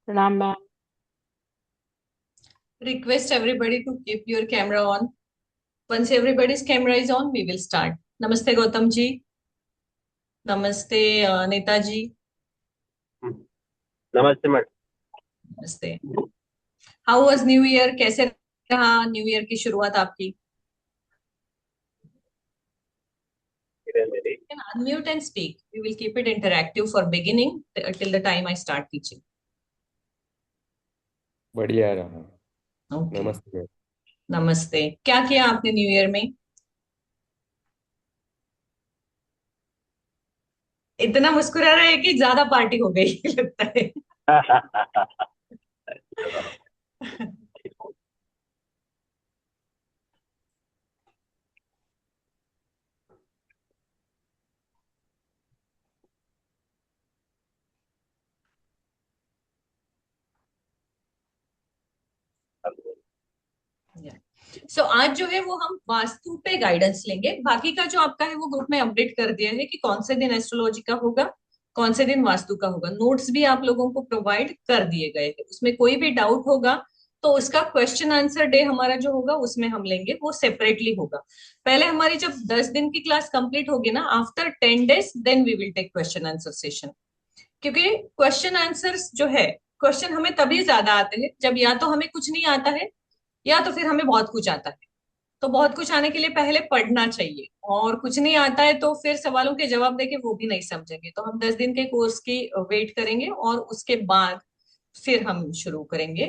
प्रणाम ma'am. Request everybody to keep your camera on. Once everybody's camera is on, we will start. Namaste Gautam ji. Namaste Neताजी. नमस्ते madam. नमस्ते। How was New Year? कैसे रहा new year की शुरुआत आपकी? मेरी You can unmute and speak. We will keep it interactive for beginning till the time I start teaching. बढ़िया रहा। Okay. नमस्ते। नमस्ते। क्या किया आपने न्यू ईयर में? इतना मुस्कुरा रहा है कि ज्यादा पार्टी हो गई लगता है। सो आज जो है वो हम वास्तु पे गाइडेंस लेंगे। बाकी का जो आपका है वो ग्रुप में अपडेट कर दिया है कि कौन से दिन एस्ट्रोलॉजी का होगा, कौन से दिन वास्तु का होगा। नोट्स भी आप लोगों को प्रोवाइड कर दिए गए हैं। उसमें कोई भी डाउट होगा तो उसका क्वेश्चन आंसर डे हमारा जो होगा उसमें हम लेंगे, वो सेपरेटली होगा। पहले हमारी जब 10 दिन की क्लास कंप्लीट होगी ना, after 10 days then we will take question answer session. क्योंकि क्वेश्चन आंसर्स जो है, क्वेश्चन हमें तभी ज्यादा आते हैं जब या तो हमें कुछ नहीं आता है या तो फिर हमें बहुत कुछ आता है। तो बहुत कुछ आने के लिए पहले पढ़ना चाहिए, और कुछ नहीं आता है तो फिर सवालों के जवाब देके वो भी नहीं समझेंगे। तो हम 10 दिन के कोर्स की वेट करेंगे और उसके बाद फिर हम शुरू करेंगे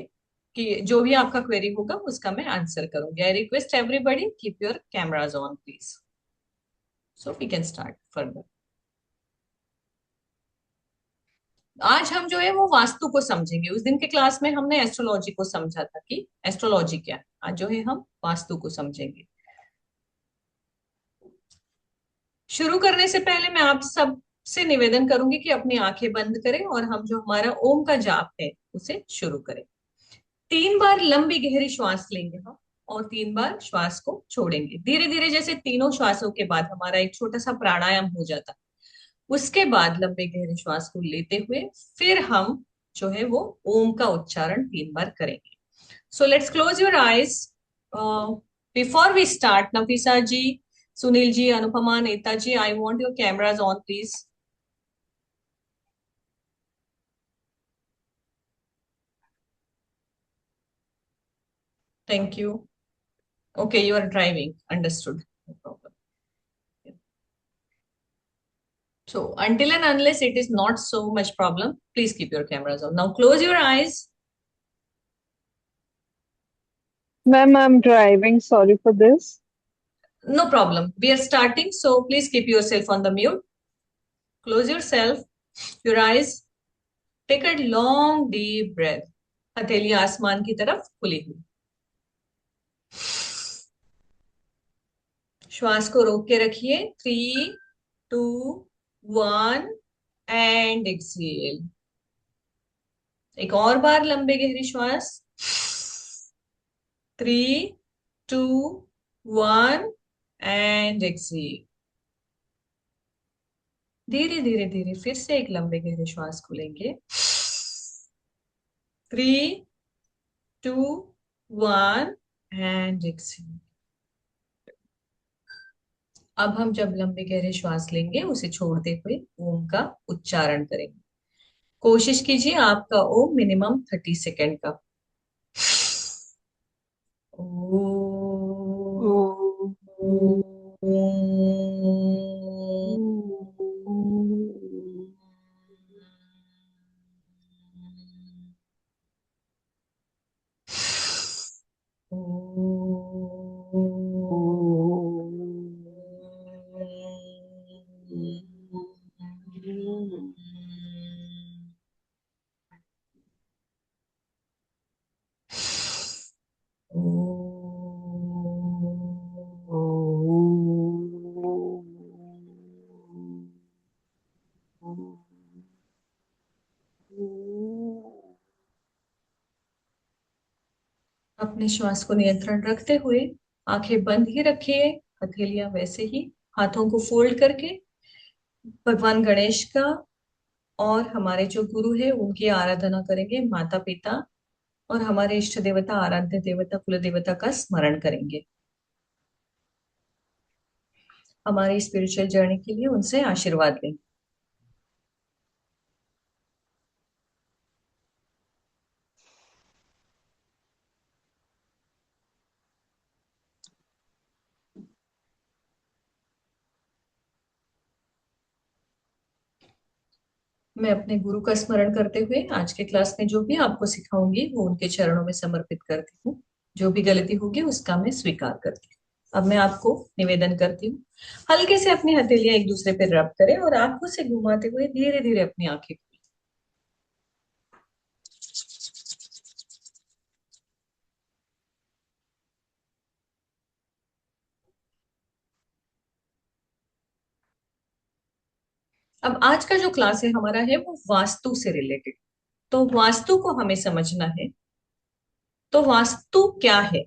कि जो भी आपका क्वेरी होगा उसका मैं आंसर करूंगी। I request everybody keep your cameras on please, so we can start further. आज हम जो है वो वास्तु को समझेंगे। उस दिन के क्लास में हमने एस्ट्रोलॉजी को समझा था कि एस्ट्रोलॉजी क्या है। आज जो है हम वास्तु को समझेंगे। शुरू करने से पहले मैं आप सब से निवेदन करूंगी कि अपनी आंखें बंद करें और हम जो हमारा ओम का जाप है उसे शुरू करें। 3 बार लंबी गहरी श्वास लेंगे हम, और 3 बार श्वास को छोड़ेंगे धीरे धीरे। जैसे तीनों श्वासों के बाद हमारा एक छोटा सा प्राणायाम हो जाता है, उसके बाद लंबे गहरे श्वास को लेते हुए फिर हम जो है वो ओम का उच्चारण 3 बार करेंगे। So let's close your eyes. Before we start, Nafisa ji, Sunil ji, Anupama, Netaji, I want your cameras on please. Thank you. Okay, you are driving, understood, no problem. So until and unless it is not so much problem, please keep your cameras on. Now close your eyes. Ma'am, I'm driving. Sorry for this. No problem. We are starting, so please keep yourself on the mute. Close yourself, your eyes. Take a long deep breath. हथेली आसमान की तरफ खुली हुई। श्वास को रोक के रखिए। 3, 2, 1 एंड एक्सेल। एक और बार लंबे गहरी श्वास। 3, 2, 1 एंड एक्सेल। धीरे धीरे धीरे फिर से एक लंबे गहरे श्वास खुलेंगे। 3, 2, 1 एंड एक्सेल। अब हम जब लंबे गहरे श्वास लेंगे उसे छोड़ते हुए ओम का उच्चारण करेंगे। कोशिश कीजिए आपका ओम मिनिमम 30 सेकेंड का। Oh. अपने श्वास को नियंत्रण रखते हुए आंखें बंद ही रखिए, हथेलियां वैसे ही, हाथों को फोल्ड करके भगवान गणेश का और हमारे जो गुरु है उनकी आराधना करेंगे, माता पिता और हमारे इष्ट देवता, आराध्य देवता, कुल देवता का स्मरण करेंगे। हमारी स्पिरिचुअल जर्नी के लिए उनसे आशीर्वाद लेंगे। मैं अपने गुरु का स्मरण करते हुए आज के क्लास में जो भी आपको सिखाऊंगी वो उनके चरणों में समर्पित करती हूँ। जो भी गलती होगी उसका मैं स्वीकार करती हूँ। अब मैं आपको निवेदन करती हूँ, हल्के से अपनी हथेलियां एक दूसरे पर रब करें और आंखों से घुमाते हुए धीरे धीरे अपनी आंखें खोलें। अब आज का जो क्लास है हमारा है वो वास्तु से रिलेटेड। तो वास्तु को हमें समझना है। तो वास्तु क्या है?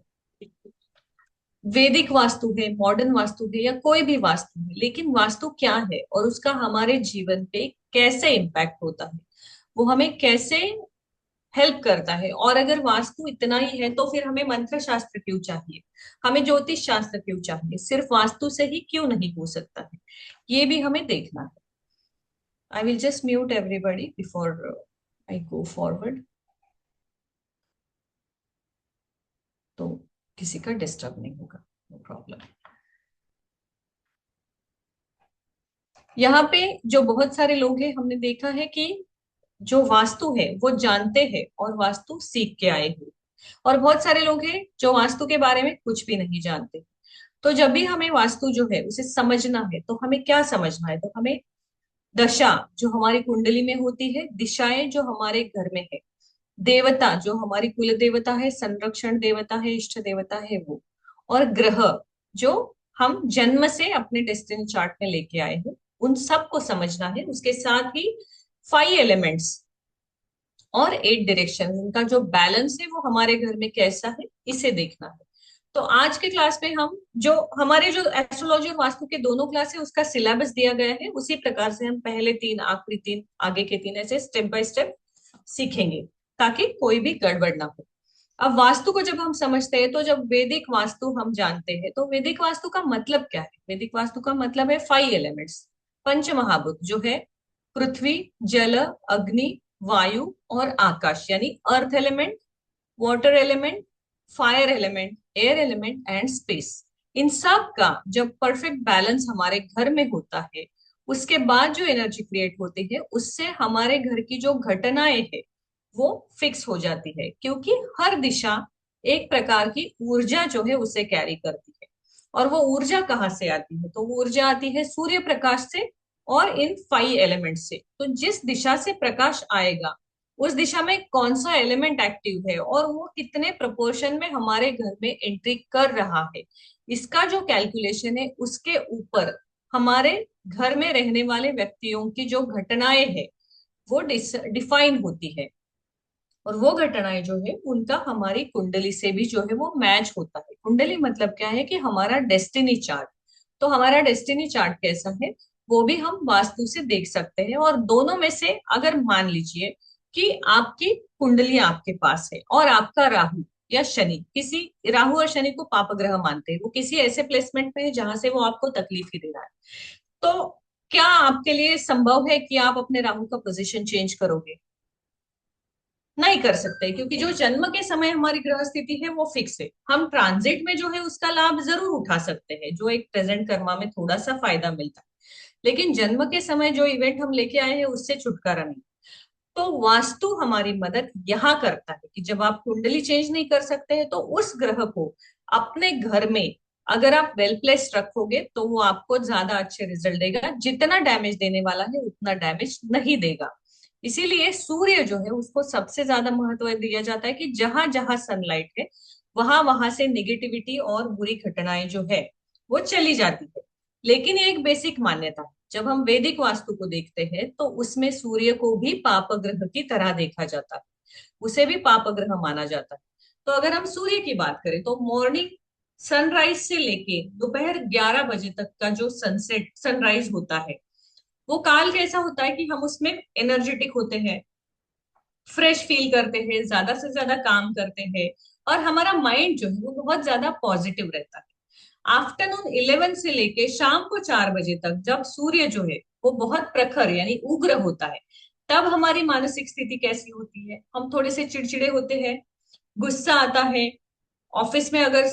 वैदिक वास्तु है, मॉडर्न वास्तु है, या कोई भी वास्तु है, लेकिन वास्तु क्या है और उसका हमारे जीवन पे कैसे इम्पैक्ट होता है, वो हमें कैसे हेल्प करता है। और अगर वास्तु इतना ही है तो फिर हमें मंत्र शास्त्र क्यों चाहिए, हमें ज्योतिष शास्त्र क्यों चाहिए, सिर्फ वास्तु से ही क्यों नहीं हो सकता है, ये भी हमें देखना है। I will just mute everybody before I go forward, तो किसी का डिस्टर्ब नहीं होगा, नो प्रॉब्लम। यहाँ पे जो बहुत सारे लोग हैं हमने देखा है कि जो वास्तु है वो जानते हैं और वास्तु सीख के आए हुए, और बहुत सारे लोग हैं जो वास्तु के बारे में कुछ भी नहीं जानते। तो जब भी हमें वास्तु जो है उसे समझना है तो हमें क्या समझना है, तो हमें दशा जो हमारी कुंडली में होती है, दिशाएं जो हमारे घर में है, देवता जो हमारी कुल देवता है, संरक्षण देवता है, इष्ट देवता है वो, और ग्रह जो हम जन्म से अपने डेस्टिनी चार्ट में लेके आए हैं, उन सब को समझना है। उसके साथ ही 5 एलिमेंट्स और 8 डायरेक्शन, उनका जो बैलेंस है वो हमारे घर में कैसा है, इसे देखना है। तो आज के क्लास में हम जो हमारे जो एस्ट्रोलॉजी और वास्तु के दोनों क्लास है उसका सिलेबस दिया गया है, उसी प्रकार से हम पहले 3, आखिरी 3, आगे के 3 ऐसे स्टेप बाय स्टेप सीखेंगे ताकि कोई भी गड़बड़ ना हो। अब वास्तु को जब हम समझते हैं, तो जब वैदिक वास्तु हम जानते हैं तो वैदिक वास्तु का मतलब क्या है? वैदिक वास्तु का मतलब है 5 एलिमेंट्स, पंच महाभूत जो है पृथ्वी, जल, अग्नि, वायु और आकाश, यानी earth element, water element, fire element, air element and space. इन सब का जब परफेक्ट बैलेंस हमारे घर में होता है, उसके बाद जो एनर्जी क्रिएट होती है उससे हमारे घर की जो घटनाएं है वो फिक्स हो जाती है, क्योंकि हर दिशा एक प्रकार की ऊर्जा जो है उसे कैरी करती है। और वो ऊर्जा कहाँ से आती है? तो वो ऊर्जा आती है सूर्य प्रकाश से और इन 5 एलिमेंट से। तो जिस दिशा से प्रकाश आएगा उस दिशा में कौन सा एलिमेंट एक्टिव है और वो कितने प्रोपोर्शन में हमारे घर में एंट्री कर रहा है, इसका जो कैलकुलेशन है उसके ऊपर हमारे घर में रहने वाले व्यक्तियों की जो घटनाएं है वो डिफाइन होती है। और वो घटनाएं जो है उनका हमारी कुंडली से भी जो है वो मैच होता है। कुंडली मतलब क्या है कि हमारा डेस्टिनी चार्ट। तो हमारा डेस्टिनी चार्ट कैसा है वो भी हम वास्तु से देख सकते हैं। और दोनों में से अगर मान लीजिए कि आपकी कुंडली आपके पास है और आपका राहु या शनि, किसी राहु और शनि को पाप ग्रह मानते हैं, वो किसी ऐसे प्लेसमेंट में है जहां से वो आपको तकलीफ ही दे रहा है, तो क्या आपके लिए संभव है कि आप अपने राहु का पोजीशन चेंज करोगे? नहीं कर सकते, क्योंकि जो जन्म के समय हमारी ग्रह स्थिति है वो फिक्स है। हम ट्रांजिट में जो है उसका लाभ जरूर उठा सकते हैं, जो एक प्रेजेंट कर्मा में थोड़ा सा फायदा मिलता है, लेकिन जन्म के समय जो इवेंट हम लेके आए हैं उससे छुटकारा नहीं। तो वास्तु हमारी मदद यहाँ करता है कि जब आप कुंडली चेंज नहीं कर सकते हैं तो उस ग्रह को अपने घर में अगर आप वेल प्लेस्ड रखोगे तो वो आपको ज्यादा अच्छे रिजल्ट देगा। जितना डैमेज देने वाला है उतना डैमेज नहीं देगा। इसीलिए सूर्य जो है उसको सबसे ज्यादा महत्व दिया जाता है कि जहां जहां सनलाइट है वहां वहां से निगेटिविटी और बुरी घटनाएं जो है वो चली जाती है। लेकिन ये एक बेसिक मान्यता है। जब हम वैदिक वास्तु को देखते हैं तो उसमें सूर्य को भी पाप ग्रह की तरह देखा जाता है, उसे भी पाप ग्रह माना जाता है। तो अगर हम सूर्य की बात करें तो मॉर्निंग सनराइज से लेके दोपहर 11 बजे तक का जो सनसेट सनराइज होता है वो काल कैसा होता है कि हम उसमें एनर्जेटिक होते हैं, फ्रेश फील करते हैं, ज्यादा से ज्यादा काम करते हैं, और हमारा माइंड जो है वो बहुत ज्यादा पॉजिटिव रहता है। आफ्टरनून 11 से लेके शाम को 4 बजे तक जब सूर्य जो है वो बहुत प्रखर यानी उग्र होता है, तब हमारी मानसिक स्थिति कैसी होती है? हम थोड़े से चिड़चिड़े होते हैं, गुस्सा आता है। ऑफिस में अगर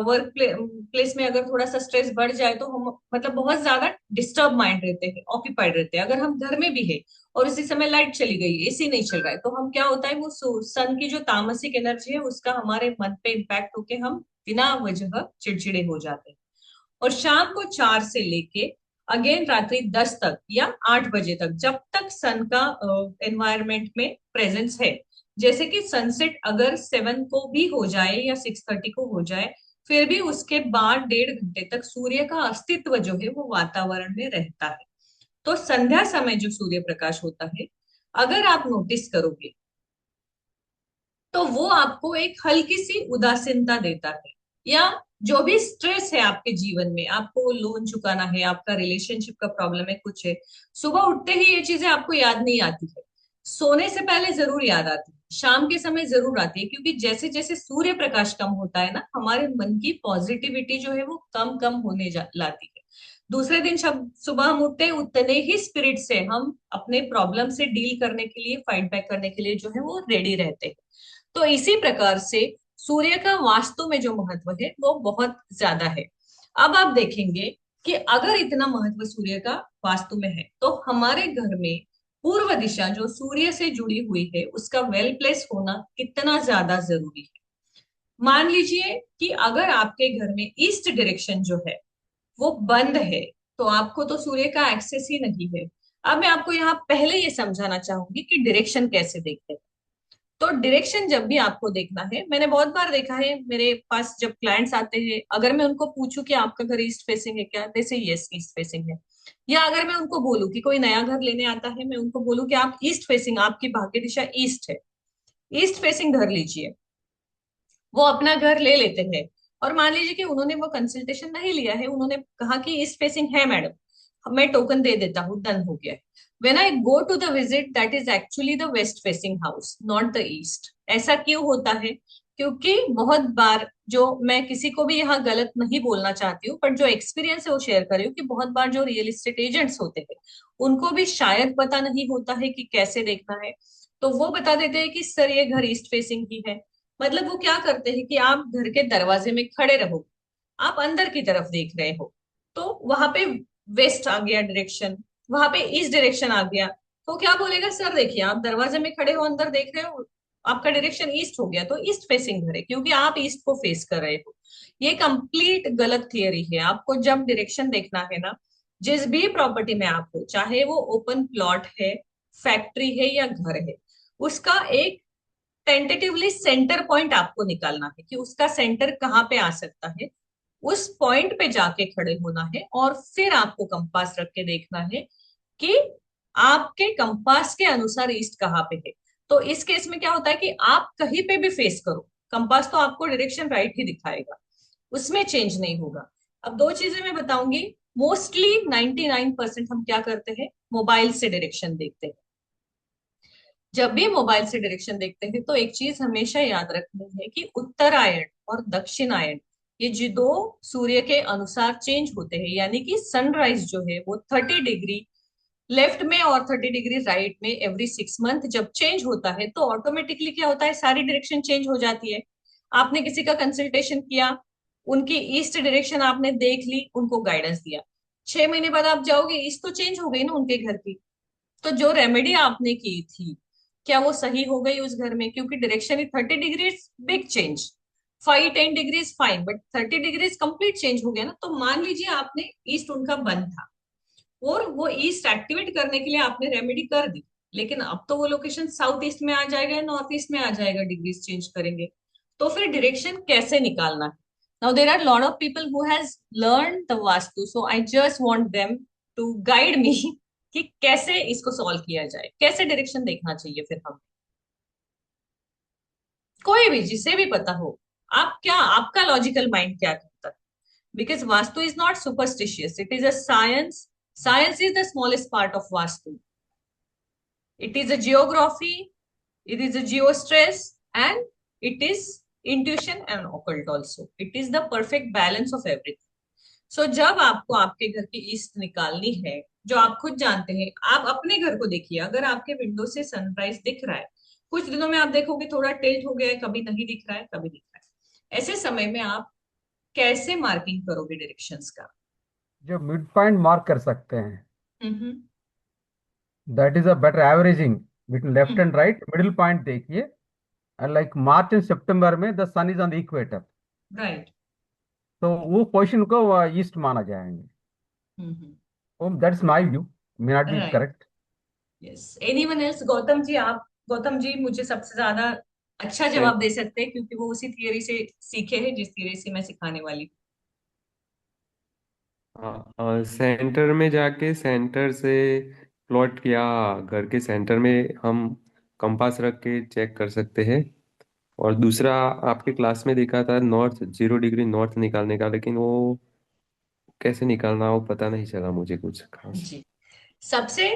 वर्क प्लेस में अगर थोड़ा सा स्ट्रेस बढ़ जाए तो हम मतलब बहुत ज्यादा डिस्टर्ब माइंड रहते हैं, ऑक्यूपाइड रहते हैं। अगर हम घर में भी है और उसी समय लाइट चली गई, एसी नहीं चल रहा है, तो हम क्या होता है, वो सन की जो तामसिक एनर्जी है उसका हमारे मन पे इम्पैक्ट होके हम बिना वजह चिड़चिड़े हो जाते हैं। और शाम को 4 से लेके अगेन रात्रि 10 तक या 8 बजे तक, जब तक सन का एनवायरमेंट में प्रेजेंस है, जैसे कि सनसेट अगर 7 को भी हो जाए या 6:30 को हो जाए, फिर भी उसके बाद 1.5 घंटे तक सूर्य का अस्तित्व जो है वो वातावरण में रहता है। तो संध्या समय जो सूर्य प्रकाश होता है, अगर आप नोटिस करोगे तो वो आपको एक हल्की सी उदासीनता देता है। या जो भी स्ट्रेस है आपके जीवन में, आपको लोन चुकाना है, आपका रिलेशनशिप का प्रॉब्लम है, कुछ है, सुबह उठते ही ये चीजें आपको याद नहीं आती है, सोने से पहले जरूर याद आती है, शाम के समय जरूर आती है, क्योंकि जैसे जैसे सूर्य प्रकाश कम होता है ना, हमारे मन की पॉजिटिविटी जो है वो कम कम होने लाती है। दूसरे दिन सुबह हम उठते हैं, उतने ही स्पिरिट से हम अपने प्रॉब्लम से डील करने के लिए, फाइट बैक करने के लिए जो है वो रेडी रहते हैं। तो इसी प्रकार से सूर्य का वास्तु में जो महत्व है वो बहुत ज्यादा है। अब आप देखेंगे कि अगर इतना महत्व सूर्य का वास्तु में है, तो हमारे घर में पूर्व दिशा जो सूर्य से जुड़ी हुई है उसका वेल प्लेस होना कितना ज्यादा जरूरी है। मान लीजिए कि अगर आपके घर में ईस्ट डायरेक्शन जो है वो बंद है, तो आपको तो सूर्य का एक्सेस ही नहीं है। अब मैं आपको यहाँ पहले ये समझाना चाहूंगी कि डायरेक्शन कैसे देखते हैं। तो डायरेक्शन जब भी आपको देखना है, मैंने बहुत बार देखा है मेरे पास जब क्लाइंट्स आते हैं, अगर मैं उनको पूछूं कि आपका घर ईस्ट फेसिंग है क्या, जैसे यस ईस्ट फेसिंग है। या अगर मैं उनको बोलूं कि कोई नया घर लेने आता है, मैं उनको बोलूं कि आप ईस्ट फेसिंग, आपकी भाग्य दिशा ईस्ट है, ईस्ट फेसिंग घर लीजिए, वो अपना घर ले लेते हैं। और मान लीजिए कि उन्होंने वो कंसल्टेशन नहीं लिया है, उन्होंने कहा कि ईस्ट फेसिंग है मैडम, मैं टोकन दे देता हूँ, डन हो गया है। When I go to the visit, that is actually the west facing house, not the east. ऐसा क्यों होता है? क्योंकि बहुत बार, जो मैं किसी को भी यहाँ गलत नहीं बोलना चाहती हूँ, पर जो एक्सपीरियंस है वो शेयर कर रही हूँ, कि बहुत बार जो रियल एस्टेट एजेंट्स होते हैं उनको भी शायद पता नहीं होता है कि कैसे देखना है, तो वो बता देते हैं कि सर ये घर ईस्ट फेसिंग ही है। मतलब वो क्या करते हैं कि आप घर के दरवाजे में खड़े रहो, आप अंदर की तरफ देख रहे हो, तो वहां पे वेस्ट आ गया डायरेक्शन, वहां पे ईस्ट डायरेक्शन आ गया, तो क्या बोलेगा, सर देखिए आप दरवाजे में खड़े हो, अंदर देख रहे हो, आपका डायरेक्शन ईस्ट हो गया, तो ईस्ट फेसिंग घर है, क्योंकि आप ईस्ट को फेस कर रहे हो। ये कंप्लीट गलत थियरी है। आपको जब डायरेक्शन देखना है ना, जिस भी प्रॉपर्टी में आप हो, चाहे वो ओपन प्लॉट है, फैक्ट्री है या घर है, उसका एक टेंटेटिवली सेंटर पॉइंट आपको निकालना है कि उसका सेंटर कहाँ पे आ सकता है। उस पॉइंट पे जाके खड़े होना है और फिर आपको कंपास रख के देखना है कि आपके कंपास के अनुसार ईस्ट कहाँ पे है। तो इस केस में क्या होता है कि आप कहीं पे भी फेस करो, कंपास तो आपको डायरेक्शन राइट ही दिखाएगा, उसमें चेंज नहीं होगा। अब दो चीजें मैं बताऊंगी। मोस्टली 99% हम क्या करते हैं, मोबाइल से डायरेक्शन देखते हैं। जब भी मोबाइल से डायरेक्शन देखते हैं तो एक चीज हमेशा याद रखनी है कि उत्तरायण और दक्षिणायन, ये जो दो सूर्य के अनुसार चेंज होते हैं, यानी कि सनराइज जो है वो 30 डिग्री लेफ्ट में और 30 डिग्री राइट में एवरी 6 मंथ जब चेंज होता है, तो ऑटोमेटिकली क्या होता है, सारी डायरेक्शन चेंज हो जाती है। आपने किसी का कंसल्टेशन किया, उनकी ईस्ट डायरेक्शन आपने देख ली, उनको गाइडेंस दिया, 6 महीने बाद आप जाओगे, ईस्ट तो चेंज हो गई ना उनके घर की, तो जो रेमेडी आपने की थी, क्या वो सही हो गई उस घर में? क्योंकि direction he 30 degree, big change, 5-10 degrees fine, but 30 degrees complete change हो गया ना। तो मान लीजिए आपने ईस्ट उनका बंद था, और वो ईस्ट एक्टिवेट करने के लिए आपने रेमेडी कर दी, लेकिन अब तो वो लोकेशन साउथ ईस्ट में आ जाएगा या नॉर्थ ईस्ट में आ जाएगा, डिग्रीज चेंज करेंगे, तो फिर डायरेक्शन कैसे निकालना है? Now there are lot of people who has learn the vastu, so I just want them to guide me कि कैसे इसको सॉल्व किया जाए, कैसे डायरेक्शन देखना चाहिए फिर हम। कोई भी, जिसे भी पता हो, आप क्या, आपका लॉजिकल माइंड क्या करता है? Because vastu is not superstitious, it is a science Science is the smallest part of Vastu. It is a geography, it is a geostress, and it is intuition and occult also. It is the perfect balance of everything. सो जब आपको आपके घर की east निकालनी है, जो आप खुद जानते हैं, आप अपने घर को देखिए, अगर आपके विंडो से सनराइज दिख रहा है, कुछ दिनों में आप देखोगे थोड़ा टिल्ट हो गया है, कभी नहीं दिख रहा है, कभी दिख रहा है, ऐसे समय में आप कैसे मार्किंग करोगे डायरेक्शंस का? जो मिड पॉइंट मार्क कर सकते हैं, hmm that is a better averaging between left hmm and right. Middle point देखिए, and like March and September में the sun is on the equator, right. तो वो पोजिशन को ईस्ट माना जाएंगे। That's my view, may not be right. Correct. Yes, anyone else? Gautam ji, आप, गौतम जी मुझे सबसे ज्यादा अच्छा जवाब दे सकते हैं क्योंकि वो उसी थियरी से सीखे हैं जिस थियरी से मैं सिखाने वाली सेंटर में जाके सेंटर से प्लॉट किया, घर के सेंटर में हम कंपास रख के चेक कर सकते हैं। और दूसरा, आपके क्लास में देखा था नॉर्थ, 0 डिग्री नॉर्थ निकालने का, लेकिन वो कैसे निकालना वो पता नहीं चला मुझे कुछ हूँ। खास। जी, सबसे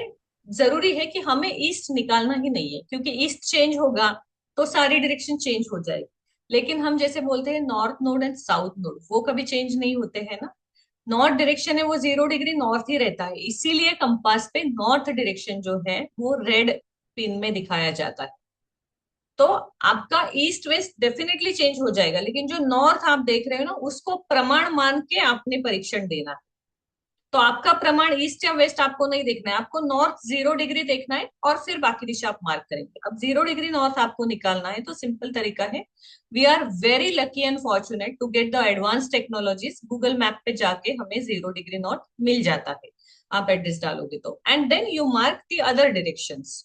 जरूरी है कि हमें ईस्ट निकालना ही नहीं है, क्योंकि ईस्ट चेंज होगा तो सारी डायरेक्शन चेंज हो जाएगी। लेकिन हम जैसे बोलते हैं north node and south node, वो कभी चेंज नहीं होते हैं ना। नॉर्थ डायरेक्शन है वो 0 डिग्री नॉर्थ ही रहता है, इसीलिए कंपास पे नॉर्थ डायरेक्शन जो है वो रेड पिन में दिखाया जाता है। तो आपका ईस्ट वेस्ट डेफिनेटली चेंज हो जाएगा, लेकिन जो नॉर्थ आप देख रहे हो ना, उसको प्रमाण मान के आपने परीक्षण देना है। तो आपका प्रमाण ईस्ट या वेस्ट आपको नहीं देखना है, आपको नॉर्थ 0 डिग्री देखना है और फिर बाकी दिशा आप मार्क करेंगे। अब 0 डिग्री नॉर्थ आपको निकालना है तो सिंपल तरीका है, we are very lucky and fortunate to get the advance technologies. Google map पे जाके हमें 0 डिग्री नॉर्थ मिल जाता है, आप एड्रेस डालोगे तो, and then you mark the other directions.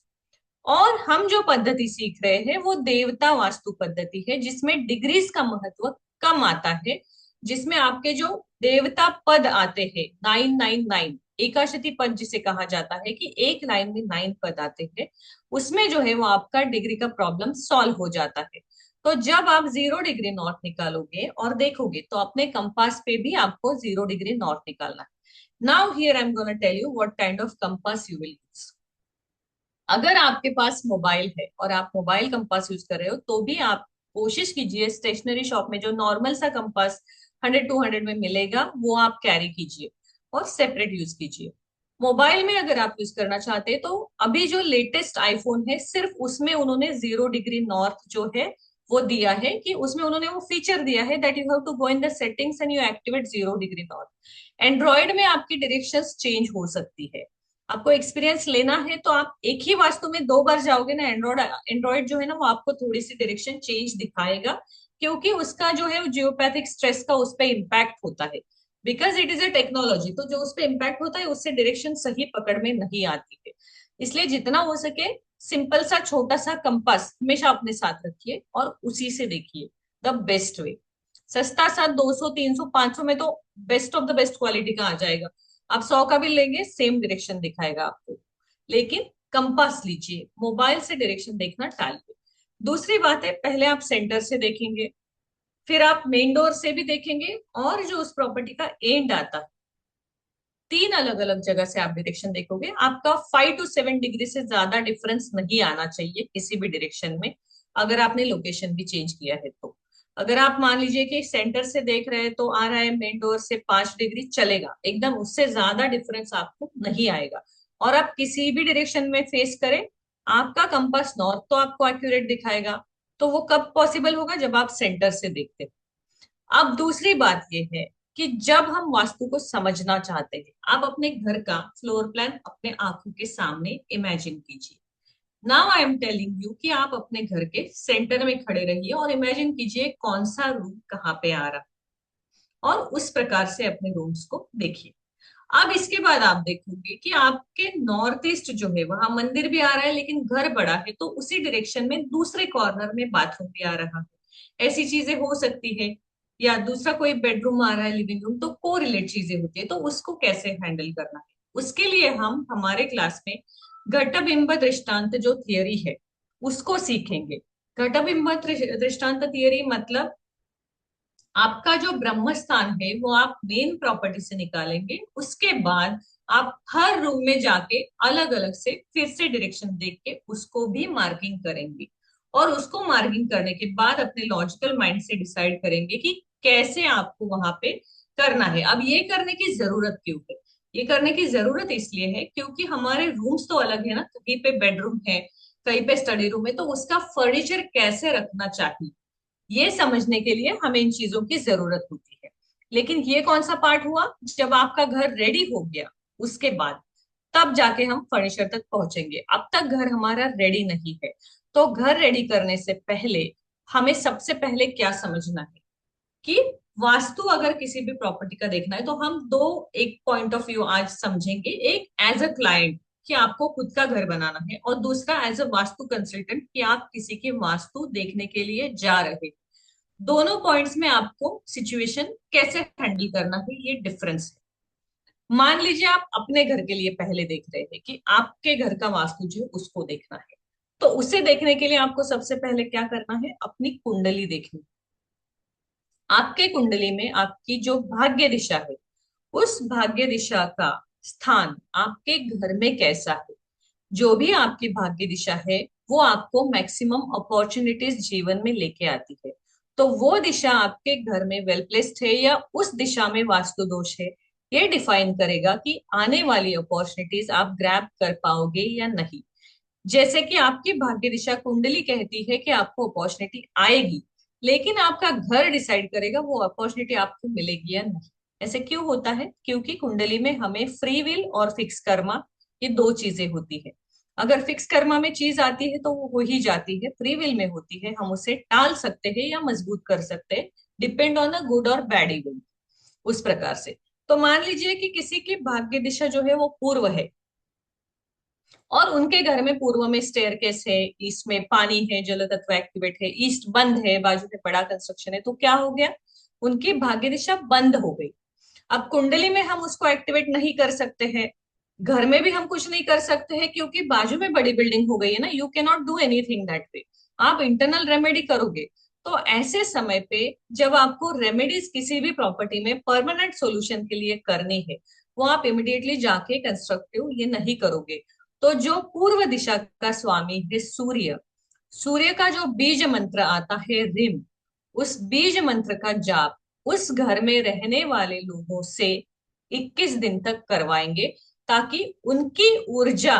और हम जो पद्धति सीख रहे हैं वो देवता वास्तु पद्धति है, जिसमें डिग्रीज का महत्व कम आता है, जिसमें आपके जो देवता पद आते हैं 999, एकाशती पद जिसे कहा जाता है कि एक लाइन में 9 पद आते हैं, उसमें जो है वो आपका डिग्री का प्रॉब्लम सॉल्व हो जाता है। तो जब आप 0 डिग्री नॉर्थ निकालोगे और देखोगे तो अपने कंपास पे भी आपको 0 डिग्री नॉर्थ निकालना है। Now here I am gonna tell you what kind of compass you will use. अगर आपके पास मोबाइल है और आप मोबाइल कंपास यूज कर रहे हो तो भी आप कोशिश कीजिए स्टेशनरी शॉप में जो नॉर्मल सा कंपास 100-200 में मिलेगा वो आप कैरी कीजिए और सेपरेट यूज कीजिए। मोबाइल में अगर आप यूज करना चाहते हैं तो अभी जो लेटेस्ट आईफोन है सिर्फ उसमें उन्होंने 0 डिग्री नॉर्थ जो है वो दिया है, कि उसमें उन्होंने वो फीचर दिया है that you have to go in the settings and you activate 0 degree north. Android में आपकी डायरेक्शंस चेंज हो सकती है। आपको एक्सपीरियंस लेना है तो आप एक ही वास्तु में 2 बार जाओगे ना, एंड्रॉइड एंड्रॉइड जो है ना वो आपको थोड़ी सी डायरेक्शन चेंज दिखाएगा, क्योंकि उसका जो है जियोपैथिक स्ट्रेस का उस पर इम्पैक्ट होता है। Because it is a technology, तो जो उस पर इम्पैक्ट होता है उससे डायरेक्शन सही पकड़ में नहीं आती है। इसलिए जितना हो सके सिंपल सा छोटा सा कंपास हमेशा अपने साथ रखिए और उसी से देखिए द बेस्ट वे। सस्ता सा 200 300 500 में तो best of the best quality का आ जाएगा, आप 100 का भी लेंगे सेम डायरेक्शन दिखाएगा आपको। लेकिन कंपास लीजिए, मोबाइल से डायरेक्शन देखना टालिए। दूसरी बात है, पहले आप सेंटर से देखेंगे, फिर आप मेन डोर से भी देखेंगे, और जो उस प्रॉपर्टी का एंड आता है 3 अलग अलग जगह से आप डायरेक्शन देखोगे। आपका 5 to 7 डिग्री से ज्यादा डिफरेंस नहीं आना चाहिए किसी भी डायरेक्शन में, अगर आपने लोकेशन भी चेंज किया है तो। अगर आप मान लीजिए कि सेंटर से देख रहे हैं तो आ रहा है मेन डोर से 5 डिग्री, चलेगा एकदम, उससे ज्यादा डिफरेंस आपको नहीं आएगा। और आप किसी भी डायरेक्शन में फेस करें, आपका कंपास नॉर्थ तो आपको एक्यूरेट दिखाएगा। तो वो कब पॉसिबल होगा? जब आप सेंटर से देखते हैं। अब दूसरी बात यह है कि जब हम वास्तु को समझना चाहते हैं, आप अपने घर का फ्लोर प्लान अपने आंखों के सामने इमेजिन कीजिए। Now I am telling you कि आप अपने घर के सेंटर में खड़े रहिए और इमेजिन कीजिए कौन सा रूम कहाँ पे आ रहा है, और उस प्रकार से अपने रूम्स को देखिए। अब इसके बाद आप देखोगे कि आपके नॉर्थ ईस्ट जो है वहां मंदिर भी आ रहा है, लेकिन घर बड़ा है तो उसी डायरेक्शन में दूसरे कॉर्नर में बाथरूम भी आ रहा है। ऐसी चीजें हो सकती है, या दूसरा कोई बेडरूम आ रहा है, लिविंग रूम, तो कोरिलेट चीजें होती है। तो उसको कैसे हैंडल करना है, उसके लिए हम हमारे क्लास में घटबिंब दृष्टांत जो थियरी है उसको सीखेंगे। घटबिंब दृष्टांत थियरी मतलब आपका जो ब्रह्म स्थान है वो आप मेन प्रॉपर्टी से निकालेंगे, उसके बाद आप हर रूम में जाके अलग अलग से फिर से डायरेक्शन देख के उसको भी मार्किंग करेंगे, और उसको मार्किंग करने के बाद अपने लॉजिकल माइंड से डिसाइड करेंगे कि कैसे आपको वहां पे करना है। अब ये करने की जरूरत क्यों है? ये करने की जरूरत इसलिए है क्योंकि हमारे रूम्स तो अलग है ना, कहीं पे बेडरूम है, कहीं पे स्टडी रूम है, तो उसका फर्नीचर कैसे रखना चाहिए ये समझने के लिए हमें इन चीजों की जरूरत होती है। लेकिन ये कौन सा पार्ट हुआ? जब आपका घर रेडी हो गया उसके बाद तब जाके हम फर्नीचर तक पहुंचेंगे। अब तक घर हमारा रेडी नहीं है। तो घर रेडी करने से पहले हमें सबसे पहले क्या समझना है कि वास्तु अगर किसी भी प्रॉपर्टी का देखना है तो हम दो एक पॉइंट ऑफ व्यू आज समझेंगे। एक एज अ क्लाइंट कि आपको खुद का घर बनाना है, और दूसरा एज अ वास्तु कंसल्टेंट कि आप किसी की वास्तु देखने के लिए जा रहे हैं। दोनों पॉइंट्स में आपको सिचुएशन कैसे हैंडल करना है ये डिफरेंस है। मान लीजिए आप अपने घर के लिए पहले देख रहे हैं कि आपके घर का वास्तु जो है उसको देखना है, तो उसे देखने के लिए आपको सबसे पहले क्या करना है? अपनी कुंडली देखनी। आपके कुंडली में आपकी जो भाग्य दिशा है उस भाग्य दिशा का स्थान आपके घर में कैसा है। जो भी आपकी भाग्य दिशा है वो आपको मैक्सिमम अपॉर्चुनिटीज जीवन में लेके आती है। तो वो दिशा आपके घर में वेल प्लेस्ड है या उस दिशा में वास्तु दोष है, ये डिफाइन करेगा कि आने वाली अपॉर्चुनिटीज आप ग्रैब कर पाओगे या नहीं। जैसे कि आपकी भाग्य दिशा कुंडली कहती है कि आपको अपॉर्चुनिटी आएगी, लेकिन आपका घर डिसाइड करेगा वो अपॉर्चुनिटी आपको मिलेगी या नहीं। ऐसे क्यों होता है? क्योंकि कुंडली में हमें फ्री विल और फिक्स कर्मा ये दो चीजें होती है। अगर फिक्स कर्मा में चीज आती है तो वो हो ही जाती है, फ्री विल में होती है हम उसे टाल सकते हैं या मजबूत कर सकते हैं, डिपेंड ऑन द गुड और बैड इवेंट। उस प्रकार से तो मान लीजिए कि किसी की भाग्य दिशा जो है वो पूर्व है, और उनके घर में पूर्व में स्टेयरकेस है, ईस्ट में पानी है, जल तत्व एक्टिवेट है, ईस्ट बंद है, बाजू में बड़ा कंस्ट्रक्शन है, तो क्या हो गया? उनकी भाग्य दिशा बंद हो गई। अब कुंडली में हम उसको एक्टिवेट नहीं कर सकते हैं, घर में भी हम कुछ नहीं कर सकते हैं क्योंकि बाजू में बड़ी बिल्डिंग हो गई है ना। You can not do anything that way. आप इंटरनल रेमेडी करोगे। तो ऐसे समय पे जब आपको रेमेडीज किसी भी प्रॉपर्टी में परमानेंट सॉल्यूशन के लिए करनी है, वो आप इमिडिएटली जाके कंस्ट्रक्टिव ये नहीं करोगे। तो जो पूर्व दिशा का स्वामी है सूर्य, सूर्य का जो बीज मंत्र आता है रिम, उस बीज मंत्र का जाप उस घर में रहने वाले लोगों से 21 दिन तक करवाएंगे, ताकि उनकी ऊर्जा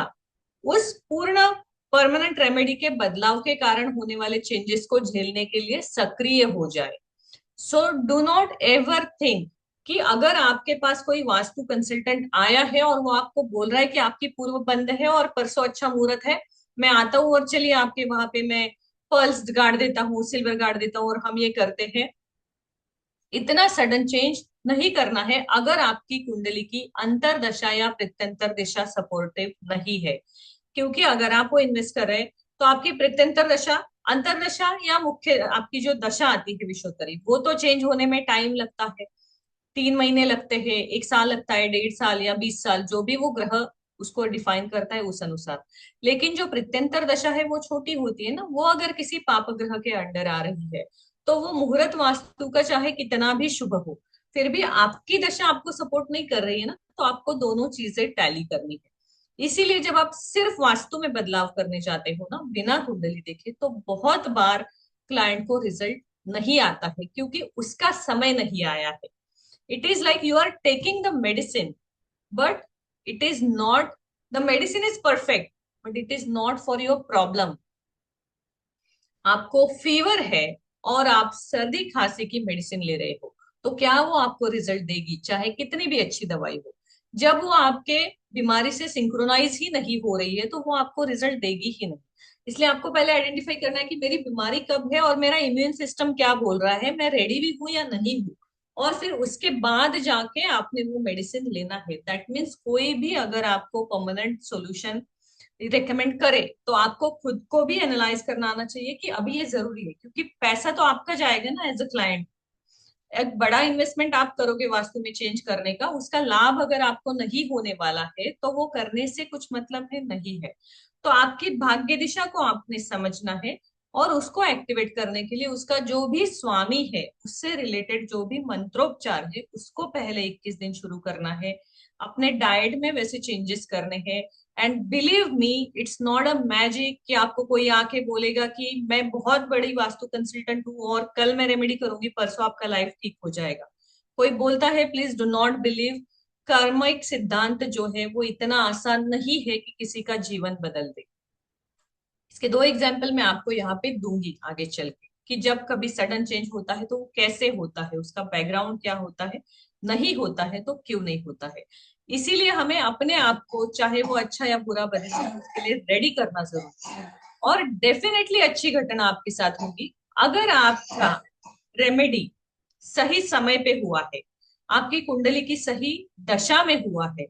उस पूर्ण परमानेंट रेमेडी के बदलाव के कारण होने वाले चेंजेस को झेलने के लिए सक्रिय हो जाए। So do not ever think कि अगर आपके पास कोई वास्तु कंसल्टेंट आया है और वो आपको बोल रहा है कि आपकी पूर्व बंद है और परसों अच्छा मुहूर्त है, मैं आता हूँ और चलिए आपके वहां पे मैं पर्ल्स गाड़ देता हूँ, सिल्वर गाड़ देता हूँ और हम ये करते हैं। इतना सडन चेंज नहीं करना है अगर आपकी कुंडली की अंतरदशा या प्रत्यंतर दिशा सपोर्टिव नहीं है। क्योंकि अगर आप वो इन्वेस्ट कर रहे हैं तो आपकी प्रत्यंतर दशा, अंतरदशा या मुख्य आपकी जो दशा आती है विषोत्तरी, वो तो चेंज होने में टाइम लगता है। 3 महीने लगते हैं, 1 साल लगता है, 1.5 साल या 20 साल, जो भी वो ग्रह उसको डिफाइन करता है उस अनुसार। लेकिन जो प्रत्यंतर दशा है वो छोटी होती है ना, वो अगर किसी पाप ग्रह के अंडर आ रही है तो वो मुहूर्त वास्तु का चाहे कितना भी शुभ हो, फिर भी आपकी दशा आपको सपोर्ट नहीं कर रही है ना, तो आपको दोनों चीजें टैली करनी है। इसीलिए जब आप सिर्फ वास्तु में बदलाव करने जाते हो ना बिना कुंडली देखे, तो बहुत बार क्लाइंट को रिजल्ट नहीं आता है क्योंकि उसका समय नहीं आया है। It is like you are taking the medicine, but it is not, the medicine is perfect, but it is not for your problem. आपको फीवर है और आप सर्दी खांसी की मेडिसिन ले रहे हो, तो क्या वो आपको रिजल्ट देगी चाहे कितनी भी अच्छी दवाई हो? जब वो आपके बीमारी से सिंक्रोनाइज ही नहीं हो रही है तो वो आपको रिजल्ट देगी ही नहीं। इसलिए आपको पहले आइडेंटिफाई करना है कि मेरी बीमारी कब है और मेरा इम्यून सिस्टम क्या बोल रहा है, मैं रेडी भी हूं या नहीं हूं, और फिर उसके बाद जाके आपने वो मेडिसिन लेना है। दैट मीन्स कोई भी अगर आपको परमानेंट सॉल्यूशन रिकमेंड करे तो आपको खुद को भी एनालाइज करना आना चाहिए कि अभी ये जरूरी है, क्योंकि पैसा तो आपका जाएगा ना एज अ क्लाइंट। एक बड़ा इन्वेस्टमेंट आप करोगे वास्तु में चेंज करने का, उसका लाभ अगर आपको नहीं होने वाला है तो वो करने से कुछ मतलब है नहीं है। तो आपकी भाग्य दिशा को आपने समझना है, और उसको एक्टिवेट करने के लिए उसका जो भी स्वामी है उससे रिलेटेड जो भी मंत्रोपचार है उसको पहले 21 दिन शुरू करना है। अपने डाइट में वैसे चेंजेस करने हैं। And believe me, it's not a magic कि आपको कोई आके बोलेगा कि मैं बहुत बड़ी वास्तु कंसल्टेंट हूँ और कल मैं रेमेडी करूंगी परसों आपका लाइफ ठीक हो जाएगा। कोई बोलता है, प्लीज डू नॉट बिलीव। कर्मिक सिद्धांत जो है वो इतना आसान नहीं है कि किसी का जीवन बदल दे। इसके दो एग्जाम्पल मैं आपको यहाँ पे दूंगी आगे चल के, कि जब कभी सडन चेंज होता है तो वो कैसे होता है, उसका बैकग्राउंड क्या होता है, नहीं होता है तो क्यों नहीं होता है। इसीलिए हमें अपने आप को, चाहे वो अच्छा या बुरा बने, उसके लिए रेडी करना जरूरी है। और डेफिनेटली अच्छी घटना आपके साथ होगी अगर आपका रेमेडी सही समय पे हुआ है, आपकी कुंडली की सही दशा में हुआ है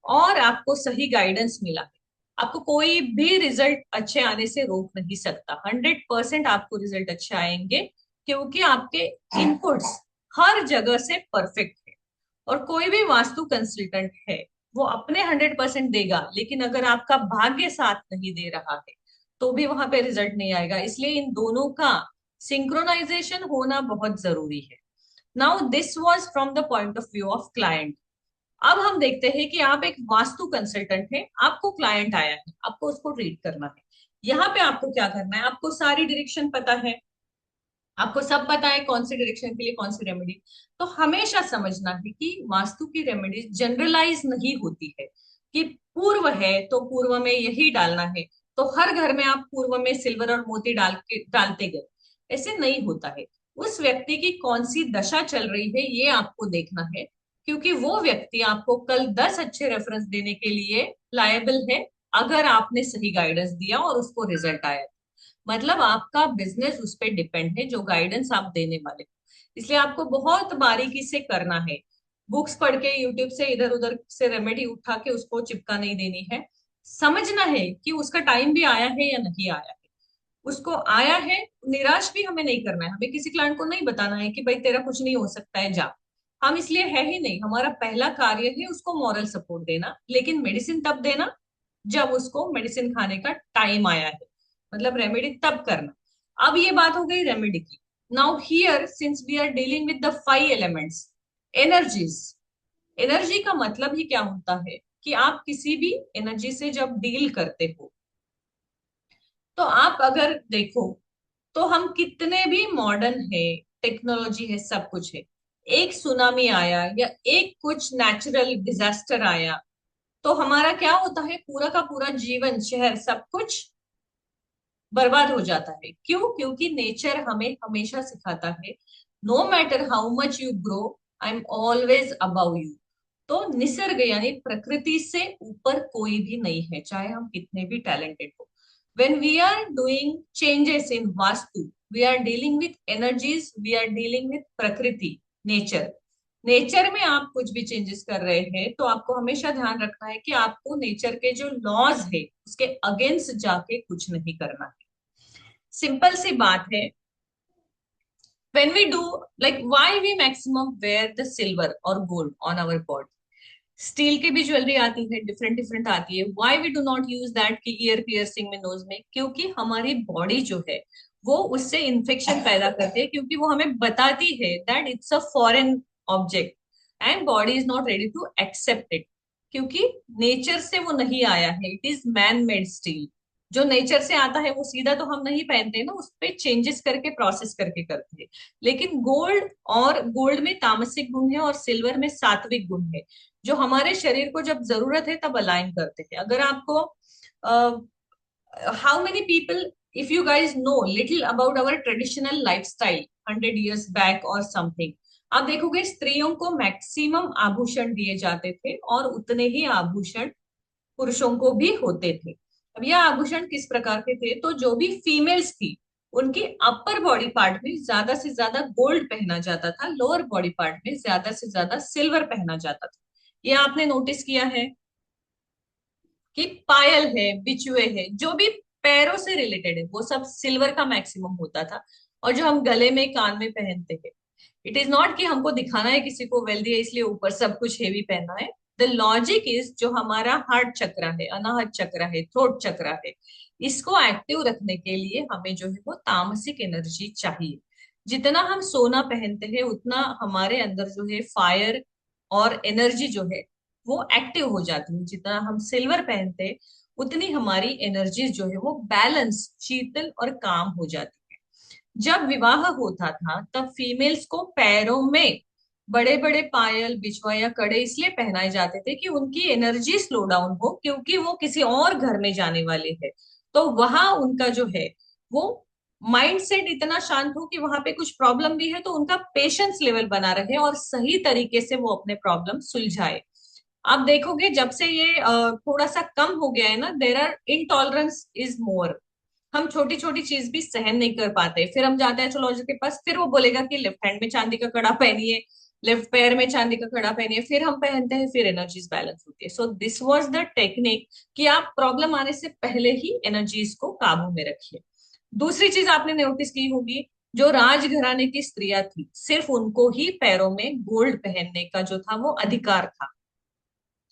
और आपको सही गाइडेंस मिला है। आपको कोई भी रिजल्ट अच्छे आने से रोक नहीं सकता। 100% आपको रिजल्ट अच्छे आएंगे क्योंकि आपके इनपुट्स हर जगह से परफेक्ट है। और कोई भी वास्तु कंसल्टेंट है वो अपने 100% देगा, लेकिन अगर आपका भाग्य साथ नहीं दे रहा है तो भी वहां पे रिजल्ट नहीं आएगा। इसलिए इन दोनों का सिंक्रोनाइजेशन होना बहुत जरूरी है। Now this was from the point of view of client. अब हम देखते हैं कि आप एक वास्तु कंसल्टेंट हैं, आपको क्लाइंट आया है, आपको उसको ट्रीट करना है। यहाँ पे आपको क्या करना है, आपको सारी डायरेक्शन पता है, आपको सब पता है कौन सी डायरेक्शन के लिए कौन सी रेमेडी। तो हमेशा समझना है कि वास्तु की रेमेडी जनरलाइज नहीं होती है कि पूर्व है तो पूर्व में यही डालना है, तो हर घर में आप पूर्व में सिल्वर और मोती डालते गए, ऐसे नहीं होता है। उस व्यक्ति की कौन सी दशा चल रही है ये आपको देखना है, क्योंकि वो व्यक्ति आपको कल 10 अच्छे रेफरेंस देने के लिए लायबल है अगर आपने सही गाइडेंस दिया और उसको रिजल्ट आया। मतलब आपका बिजनेस उस पर डिपेंड है जो गाइडेंस आप देने वाले हो। इसलिए आपको बहुत बारीकी से करना है। बुक्स पढ़ के, यूट्यूब से इधर उधर से रेमेडी उठा के उसको चिपका नहीं देनी है। समझना है कि उसका टाइम भी आया है या नहीं आया है। उसको आया है, निराश भी हमें नहीं करना है। हमें किसी क्लाइंट को नहीं बताना है कि भाई तेरा कुछ नहीं हो सकता है, जा। हम इसलिए है ही नहीं, हमारा पहला कार्य है उसको मॉरल सपोर्ट देना, लेकिन मेडिसिन तब देना जब उसको मेडिसिन खाने का टाइम आया है, मतलब रेमेडी तब करना। अब ये बात हो गई रेमेडी की। Now here since we are dealing with the 5 elements, energies. Energy का मतलब ही क्या होता है कि आप किसी भी एनर्जी से जब डील करते हो, तो आप अगर देखो तो हम कितने भी मॉडर्न है, टेक्नोलॉजी है, सब कुछ है, एक सुनामी आया या एक कुछ नेचुरल डिजास्टर आया तो हमारा क्या होता है, पूरा का पूरा जीवन, शहर, सब कुछ बर्बाद हो जाता है। क्यों? क्योंकि नेचर हमें हमेशा सिखाता है, no matter how much you grow, I am always above you. तो निसर्ग यानी प्रकृति से ऊपर कोई भी नहीं है, चाहे हम कितने भी टैलेंटेड हो। when we are doing changes in vastu, we are dealing with energies, we are dealing with prakriti, nature। Nature में आप कुछ भी चेंजेस कर रहे हैं तो आपको हमेशा ध्यान रखना है कि आपको नेचर के जो लॉज है उसके अगेंस्ट जाके कुछ नहीं करना है। सिंपल सी बात है। when we do, like why we maximum wear the silver or gold on our body। Steel की भी ज्वेलरी आती है, डिफरेंट डिफरेंट आती है। Why we do not use that की ईयर पियर्सिंग में, नोज में? क्योंकि हमारी बॉडी जो है वो उससे इन्फेक्शन पैदा करती है, क्योंकि वो हमें बताती है that it's a foreign object and body is not ready to accept it, क्योंकि नेचर से वो नहीं आया है। It is man made steel. जो नेचर से आता है वो सीधा तो हम नहीं पहनते ना, उस पर चेंजेस करके, प्रोसेस करके करते हैं। लेकिन गोल्ड, और गोल्ड में तामसिक गुण है और सिल्वर में सात्विक गुण है, जो हमारे शरीर को जब जरूरत है तब अलाइन करते हैं। अगर आपको how many people, if you guys know little about our traditional lifestyle 100 years back और समथिंग, आप देखोगे स्त्रियों को मैक्सिमम आभूषण दिए जाते थे और उतने ही आभूषण पुरुषों को भी होते थे। अब यह आभूषण किस प्रकार के थे? तो जो भी फीमेल्स थी उनकी अपर बॉडी पार्ट में ज्यादा से ज्यादा गोल्ड पहना जाता था, लोअर बॉडी पार्ट में ज्यादा से ज्यादा सिल्वर पहना जाता था। ये आपने नोटिस किया है कि पायल है, बिछुए है, जो भी पैरों से रिलेटेड है वो सब सिल्वर का मैक्सिमम होता था। और जो हम गले में, कान में पहनते हैं, इट इज नॉट कि हमको दिखाना है किसी को वेल्दी है इसलिए ऊपर सब कुछ हेवी पहनना है। द लॉजिक इज जो हमारा हार्ट चक्र है, अनाहत चक्र है, थ्रोट चक्र है, इसको एक्टिव रखने के लिए हमें जो है वो तामसिक एनर्जी चाहिए। जितना हम सोना पहनते हैं उतना हमारे अंदर जो है फायर और एनर्जी जो है वो एक्टिव हो जाती है। जितना हम सिल्वर पहनते हैं उतनी हमारी एनर्जी जो है वो बैलेंस, शीतल और काम हो जाती है। जब विवाह होता था तब फीमेल्स को पैरों में बड़े बड़े पायल, बिछुआ या कड़े इसलिए पहनाए जाते थे कि उनकी एनर्जी स्लो डाउन हो, क्योंकि वो किसी और घर में जाने वाले हैं। तो वहां उनका जो है वो माइंड सेट इतना शांत हो कि वहां पे कुछ प्रॉब्लम भी है तो उनका पेशेंस लेवल बना रहे और सही तरीके से वो अपने प्रॉब्लम सुलझाए। आप देखोगे जब से ये थोड़ा सा कम हो गया है ना, there are intolerance is more. हम छोटी छोटी चीज भी सहन नहीं कर पाते, फिर हम जाते हैं एस्ट्रोलॉजर के पास, फिर वो बोलेगा कि लेफ्ट हैंड में चांदी का कड़ा पहनिए, लेफ्ट पैर में चांदी का कड़ा पहनिए, फिर हम पहनते हैं, फिर एनर्जीज बैलेंस होती है। So this was the technique कि आप प्रॉब्लम आने से पहले ही एनर्जीज को काबू में रखिए। दूसरी चीज आपने नोटिस की होगी, जो राजघराने की स्त्रियां थी सिर्फ उनको ही पैरों में गोल्ड पहनने का जो था वो अधिकार था।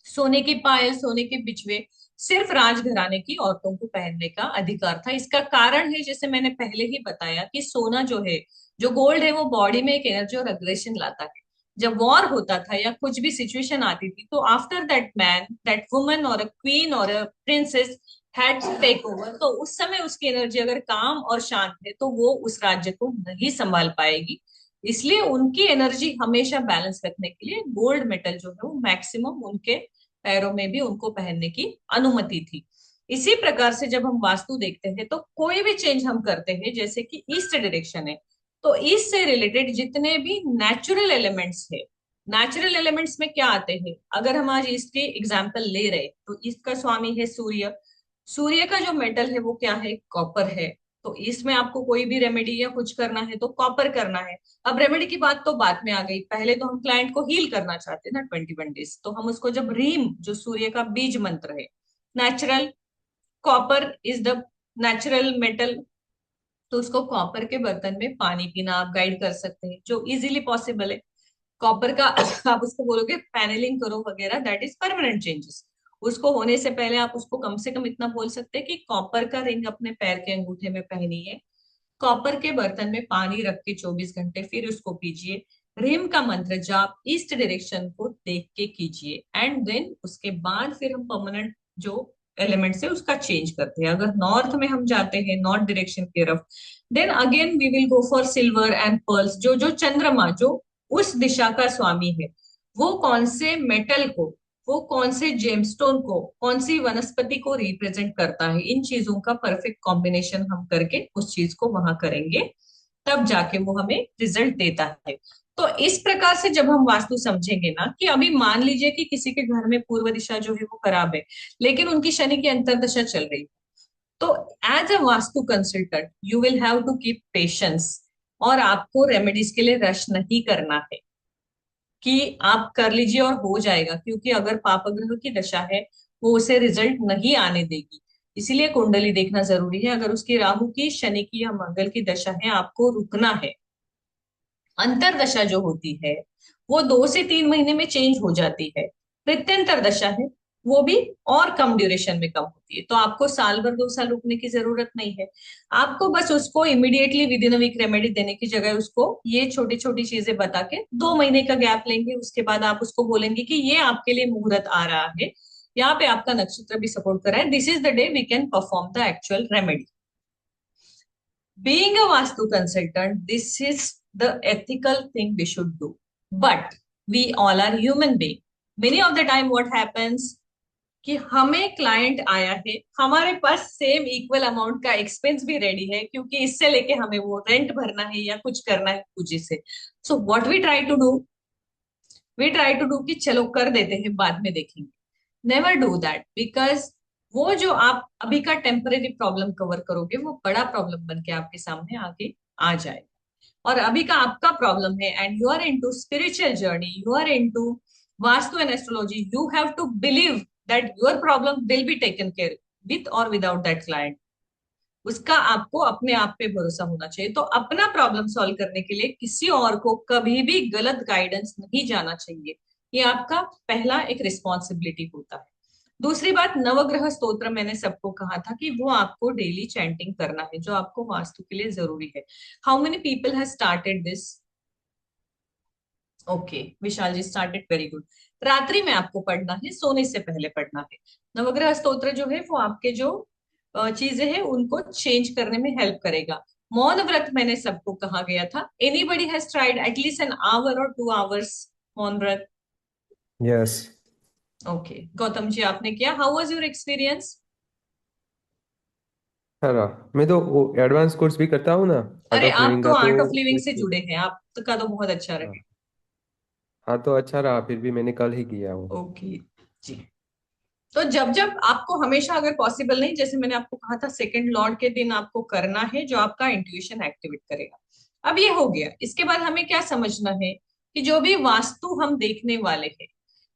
सोने की पायल, सोने के बिछवे सिर्फ राजघराने की औरतों को पहनने का अधिकार था। इसका कारण है, जैसे मैंने पहले ही बताया, कि सोना जो है, जो गोल्ड है, वो बॉडी में एक एनर्जी और अग्रेशन लाता है। जब वॉर होता था या कुछ भी सिचुएशन आती थी तो after that man, that woman और अ क्वीन और a princess had to take over, तो उस समय उसकी एनर्जी अगर काम और शांत है तो वो उस राज्य को नहीं संभाल पाएगी। इसलिए उनकी एनर्जी हमेशा बैलेंस रखने के लिए गोल्ड मेटल जो है वो मैक्सिमम उनके पैरों में भी उनको पहनने की अनुमति थी। इसी प्रकार से जब हम वास्तु देखते हैं तो कोई भी चेंज हम करते हैं, जैसे कि ईस्ट डायरेक्शन है, तो ईस्ट से रिलेटेड जितने भी नेचुरल एलिमेंट्स है, नेचुरल एलिमेंट्स में क्या आते हैं, अगर हम आज ईस्ट के एग्जाम्पल ले रहे तो ईस्ट का स्वामी है सूर्य। सूर्य का जो मेटल है वो क्या है, कॉपर है। तो इसमें आपको कोई भी रेमेडी या कुछ करना है तो कॉपर करना है। अब रेमेडी की बात तो बाद में आ गई, पहले तो हम क्लाइंट को हील करना चाहते हैं ना 21 डेज, तो हम उसको जब रीम, जो सूर्य का बीज मंत्र है, natural copper is the natural metal, तो उसको कॉपर के बर्तन में पानी पीना आप गाइड कर सकते हैं, जो इजीली पॉसिबल है। कॉपर का आप उसको बोलोगे पैनलिंग करो वगैरह, दैट इज परमानेंट चेंजेस। उसको होने से पहले आप उसको कम से कम इतना बोल सकते हैं कि कॉपर का रिंग अपने पैर के अंगूठे में पहनिए, कॉपर के बर्तन में पानी रख के 24 घंटे फिर उसको पीजिए, रिम का मंत्र जाप ईस्ट डायरेक्शन को देख के कीजिए, एंड देन उसके बाद फिर हम परमानेंट जो एलिमेंट्स है उसका चेंज करते हैं। अगर नॉर्थ में हम जाते हैं, नॉर्थ डायरेक्शन की तरफ, then again we will go for silver and pearls. जो जो चंद्रमा जो उस दिशा का स्वामी है, वो कौन से मेटल को, वो कौन से जेमस्टोन को, कौन सी वनस्पति को रिप्रेजेंट करता है, इन चीजों का परफेक्ट कॉम्बिनेशन हम करके उस चीज को वहां करेंगे, तब जाके वो हमें रिजल्ट देता है। तो इस प्रकार से जब हम वास्तु समझेंगे ना, कि अभी मान लीजिए कि किसी के घर में पूर्व दिशा जो है वो खराब है, लेकिन उनकी शनि की अंतर्दशा चल रही है, तो as a Vastu consultant you will have to keep patience, और आपको रेमेडीज के लिए रश नहीं करना है कि आप कर लीजिए और हो जाएगा, क्योंकि अगर पापग्रह की दशा है वो उसे रिजल्ट नहीं आने देगी। इसीलिए कुंडली देखना जरूरी है। अगर उसकी राहु की, शनि की या मंगल की दशा है, आपको रुकना है। अंतरदशा जो होती है वो 2 से 3 महीने में चेंज हो जाती है। प्रत्यंतर दशा है वो भी और कम ड्यूरेशन में कम होती है, तो आपको साल भर 2 साल रुकने की जरूरत नहीं है। आपको बस उसको immediately within a week remedy देने की जगह उसको ये छोटी छोटी चीजें बता के 2 महीने का गैप लेंगे। उसके बाद आप उसको बोलेंगे कि ये आपके लिए मुहूर्त आ रहा है, यहाँ पे आपका नक्षत्र भी सपोर्ट कर रहा है, this is the day we can perform the actual remedy. Being a Vastu consultant, this is the ethical thing we should do. But we all are human being. Many of the time what happens कि हमें client आया है, हमारे पास same equal amount का expense भी ready है, क्योंकि इससे लेके हमें वो रेंट भरना है या कुछ करना है पूंजी से। So what we try to do, we try to do कि चलो कर देते हैं, बाद में देखेंगे। नेवर डू दैट, बिकॉज वो जो आप अभी का टेम्परेरी प्रॉब्लम कवर करोगे वो बड़ा प्रॉब्लम बन के आपके सामने आगे आ जाएगा। और अभी का आपका प्रॉब्लम है and you are into spiritual journey, you are into Vastu and astrology, you have to believe that your problem will be taken care with और विदाउट दैट क्लाइंट। उसका आपको अपने आप पे भरोसा होना चाहिए। तो अपना प्रॉब्लम सॉल्व करने के लिए किसी और को कभी भी गलत गाइडेंस नहीं जाना चाहिए, ये आपका पहला एक रिस्पॉन्सिबिलिटी होता है। दूसरी बात, नवग्रह स्तोत्र मैंने सबको कहा था कि वो आपको डेली चैंटिंग करना है, जो आपको वास्तु के लिए जरूरी है। How many people have started this? Okay, Vishal ji started, very good. रात्रि में आपको पढ़ना है, सोने से पहले पढ़ना है। नवग्रह स्तोत्र जो है वो आपके जो चीजें हैं उनको चेंज करने में हेल्प करेगा। मौन व्रत मैंने सबको कहा गया था। Anybody has tried at least an hour और 2 hours मौन व्रत? यस। ओके, गौतम जी आपने किया। How was your experience? अरे, मैं तो वो एडवांस कोर्स भी करता हूँ ना, आर्ट अरे ऑफ आप लिविंग तो का, तो आर्ट ऑफ लिविंग से जुड़े हैं, आपका तो बहुत अच्छा हाँ। रहे। हाँ, तो अच्छा रहा, फिर भी मैंने कल ही किया वो। ओके जी। तो जब जब आपको हमेशा अगर पॉसिबल नहीं, जैसे मैंने आपको कहा था सेकंड लॉर्ड के दिन आपको करना है, जो आपका इंट्यूशन एक्टिवेट करेगा। अब ये हो गया, इसके बाद हमें क्या समझना है कि जो भी वास्तु हम देखने वाले हैं,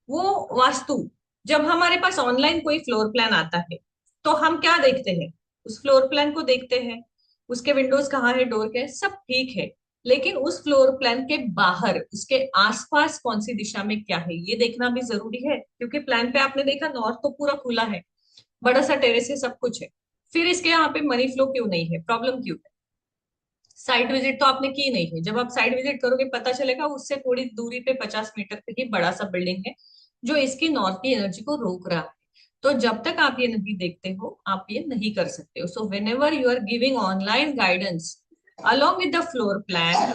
वो वास्तु जब हमारे पास ऑनलाइन कोई फ्लोर प्लान आता है तो हम क्या देखते हैं? उस फ्लोर प्लान को देखते हैं, उसके विंडोज कहाँ है, डोर क्या है, सब ठीक है। लेकिन उस फ्लोर प्लान के बाहर उसके आसपास कौन सी दिशा में क्या है ये देखना भी जरूरी है, क्योंकि प्लान पे आपने देखा नॉर्थ तो पूरा खुला है, बड़ा सा टेरेस है, सब कुछ है। फिर इसके यहाँ पे मनी फ्लो क्यों नहीं है, प्रॉब्लम क्यों है? साइट विजिट तो आपने की नहीं है। जब आप साइट विजिट करोगे पता चलेगा उससे थोड़ी दूरी पे 50 मीटर पे ही बड़ा सा बिल्डिंग है जो इसकी नॉर्थ की एनर्जी को रोक रहा है। तो जब तक आप ये नहीं देखते हो आप ये नहीं कर सकते हो। So whenever you are giving online guidance along with the floor plan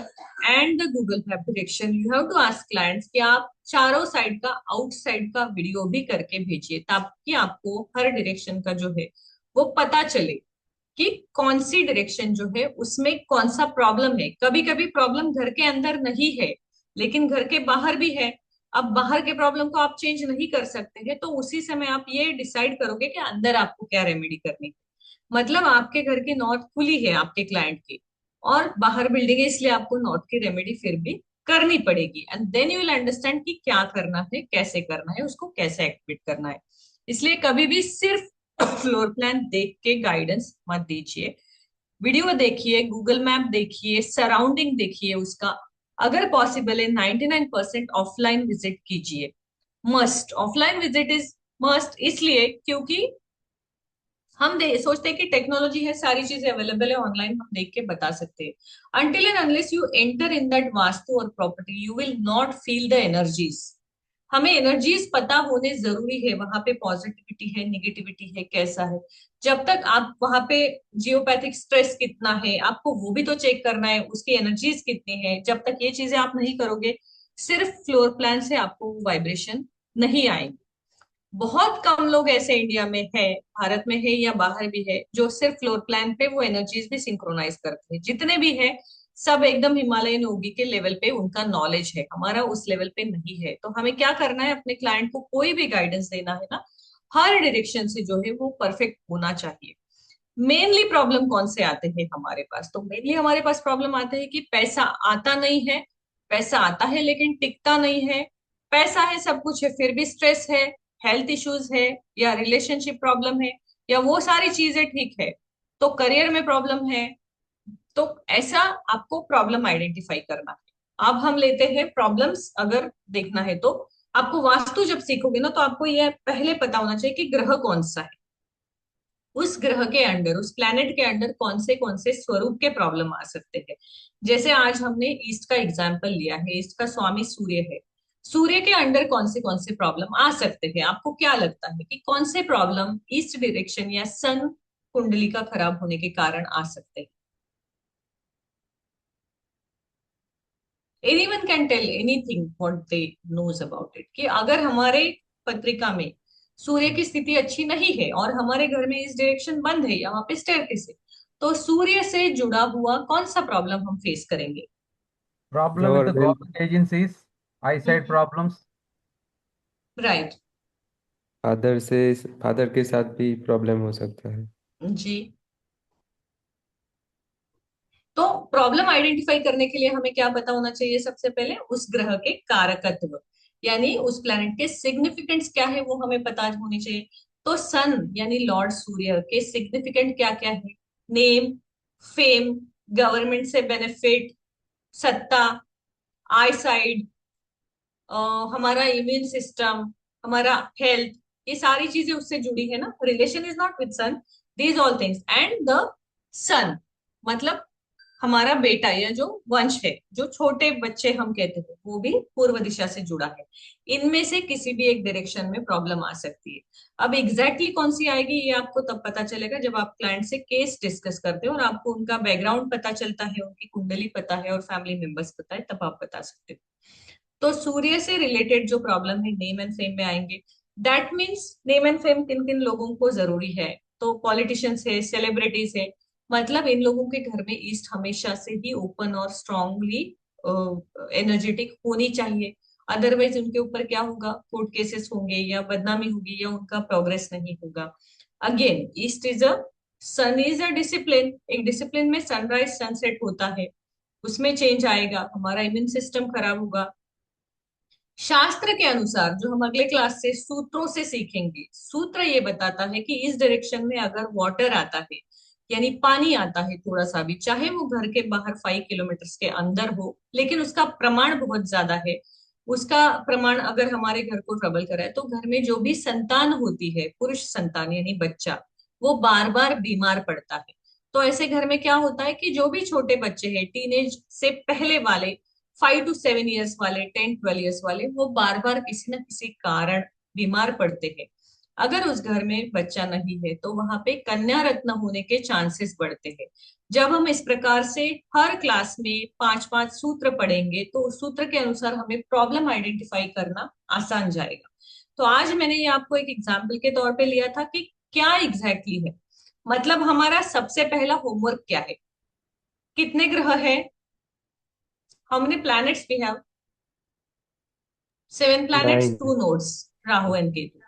and the Google Map direction, you have to ask clients कि आप चारों साइड का आउटसाइड का वीडियो भी करके भेजिए, ताकि आपको हर डायरेक्शन का जो है वो पता चले कि कौन सी डायरेक्शन जो है उसमें कौन सा प्रॉब्लम है। कभी कभी प्रॉब्लम घर के अंदर नहीं है लेकिन घर के बाहर भी है। अब बाहर के प्रॉब्लम को आप चेंज नहीं कर सकते हैं, तो उसी समय आप ये डिसाइड करोगे कि अंदर आपको क्या रेमेडी करनी है। मतलब आपके घर की नॉर्थ खुली है आपके क्लाइंट की, और बाहर बिल्डिंग है, इसलिए आपको नॉर्थ की रेमेडी फिर भी करनी पड़ेगी। And then you will understand कि क्या करना है, कैसे करना है, उसको कैसे एक्टिवेट करना है। इसलिए कभी भी सिर्फ फ्लोर प्लान देख के गाइडेंस मत दीजिए। वीडियो देखिए, गूगल मैप देखिए, सराउंडिंग देखिए उसका। अगर पॉसिबल है 99% ऑफलाइन विजिट कीजिए। Must, offline visit is must, इसलिए क्योंकि हम सोचते हैं कि टेक्नोलॉजी है, सारी चीजें अवेलेबल है ऑनलाइन, हम देख के बता सकते हैं। Until and unless you enter in that vastu और property you will not feel the energies. हमें एनर्जीज पता होने जरूरी है, वहां पे पॉजिटिविटी है, निगेटिविटी है, कैसा है। जब तक आप वहां पे जियोपैथिक स्ट्रेस कितना है आपको वो भी तो चेक करना है, उसकी एनर्जीज कितनी है। जब तक ये चीजें आप नहीं करोगे, सिर्फ फ्लोर प्लान से आपको वाइब्रेशन नहीं आएगी। बहुत कम लोग ऐसे इंडिया में है, भारत में है या बाहर भी है, जो सिर्फ फ्लोर प्लान पे वो एनर्जीज भी सिंक्रोनाइज करते हैं। जितने भी है सब एकदम हिमालयन योगी के लेवल पे उनका नॉलेज है, हमारा उस लेवल पे नहीं है। तो हमें क्या करना है, अपने क्लाइंट को कोई भी गाइडेंस देना है ना, हर डायरेक्शन से जो है वो परफेक्ट होना चाहिए। मेनली प्रॉब्लम कौन से आते हैं हमारे पास? तो मेनली हमारे पास प्रॉब्लम आते हैं कि पैसा आता नहीं है, पैसा आता है लेकिन टिकता नहीं है। पैसा है, सब कुछ है, फिर भी स्ट्रेस है, हेल्थ इश्यूज है, या रिलेशनशिप प्रॉब्लम है, या वो सारी चीजें ठीक है तो करियर में प्रॉब्लम है। तो ऐसा आपको प्रॉब्लम आइडेंटिफाई करना है। अब हम लेते हैं प्रॉब्लम्स, अगर देखना है तो आपको वास्तु जब सीखोगे ना तो आपको यह पहले पता होना चाहिए कि ग्रह कौन सा है, उस ग्रह के अंडर, उस प्लेनेट के अंडर कौन से स्वरूप के प्रॉब्लम आ सकते हैं। जैसे आज हमने ईस्ट का एग्जाम्पल लिया है, ईस्ट का स्वामी सूर्य है। सूर्य के अंडर कौन से प्रॉब्लम आ सकते हैं? आपको क्या लगता है कि कौन से प्रॉब्लम ईस्ट डायरेक्शन या सन कुंडली का खराब होने के कारण आ सकते हैं? Anyone can tell anything what they knows about it, कि अगर हमारे पत्रिका में सूर्य की स्थिति अच्छी नहीं है और हमारे घर में इस डायरेक्शन बंद है या वहां पे स्टेयरकेस है, तो सूर्य से जुड़ा हुआ कौन सा प्रॉब्लम हम फेस करेंगे? Problem with the government. government agencies, eyesight problems. Right. Father के साथ भी प्रॉब्लम हो सकता है। जी। तो प्रॉब्लम आइडेंटिफाई करने के लिए हमें क्या पता होना चाहिए? सबसे पहले उस ग्रह के कारकत्व, यानी उस प्लैनेट के सिग्निफिकेंट्स क्या है वो हमें पता होनी चाहिए। तो सन यानी लॉर्ड सूर्य के सिग्निफिकेंट क्या क्या है? नेम, फेम, गवर्नमेंट से बेनिफिट, सत्ता, आई साइड, हमारा इम्यून सिस्टम, हमारा हेल्थ, ये सारी चीजें उससे जुड़ी है ना, relation is not with sun, these all things and the sun, मतलब हमारा बेटा या जो वंश है, जो छोटे बच्चे हम कहते हैं, वो भी पूर्व दिशा से जुड़ा है। इनमें से किसी भी एक डायरेक्शन में प्रॉब्लम आ सकती है। अब एग्जैक्टली कौन सी आएगी ये आपको तब पता चलेगा जब आप क्लाइंट से केस डिस्कस करते हो और आपको उनका बैकग्राउंड पता चलता है, उनकी कुंडली पता है और फैमिली मेंबर्स पता है, तब आप बता सकते हो। तो सूर्य से रिलेटेड जो प्रॉब्लम है नेम एंड फेम में आएंगे। That means name and fame किन किन लोगों को जरूरी है, तो पॉलिटिशियंस है, सेलिब्रिटीज है, मतलब इन लोगों के घर में ईस्ट हमेशा से ही ओपन और स्ट्रांगली एनर्जेटिक होनी चाहिए। अदरवाइज उनके ऊपर क्या होगा, कोर्ट केसेस होंगे या बदनामी होगी या उनका प्रोग्रेस नहीं होगा। Again east is a, sun is a discipline, एक डिसिप्लिन में सनराइज सनसेट होता है, उसमें चेंज आएगा, हमारा इम्यून सिस्टम खराब होगा। शास्त्र के अनुसार जो हम अगले क्लास से सूत्रों से सीखेंगे, सूत्र ये बताता है कि इस डायरेक्शन में अगर वाटर आता है, यानी पानी आता है थोड़ा सा भी, चाहे वो घर के बाहर 5 किलोमीटर के अंदर हो, लेकिन उसका प्रमाण बहुत ज्यादा है, उसका प्रमाण अगर हमारे घर को ट्रबल कराए, तो घर में जो भी संतान होती है, पुरुष संतान यानी बच्चा, वो बार बार बीमार पड़ता है। तो ऐसे घर में क्या होता है कि जो भी छोटे बच्चे हैं, टीनेज से पहले वाले, 5 to 7 years वाले, 10-12 years वाले, वो बार बार किसी न किसी कारण बीमार पड़ते हैं। अगर उस घर में बच्चा नहीं है तो वहां पे कन्या रत्न होने के चांसेस बढ़ते हैं। जब हम इस प्रकार से हर क्लास में 5-5 सूत्र पढ़ेंगे तो उस सूत्र के अनुसार हमें प्रॉब्लम आइडेंटिफाई करना आसान जाएगा। तो आज मैंने ये आपको एक एग्जाम्पल के तौर पे लिया था कि क्या एग्जैक्टली है, मतलब हमारा सबसे पहला होमवर्क क्या है, कितने ग्रह है, how many planets we have, 7 planets, 9। 2 nodes, Rahu and Ketu.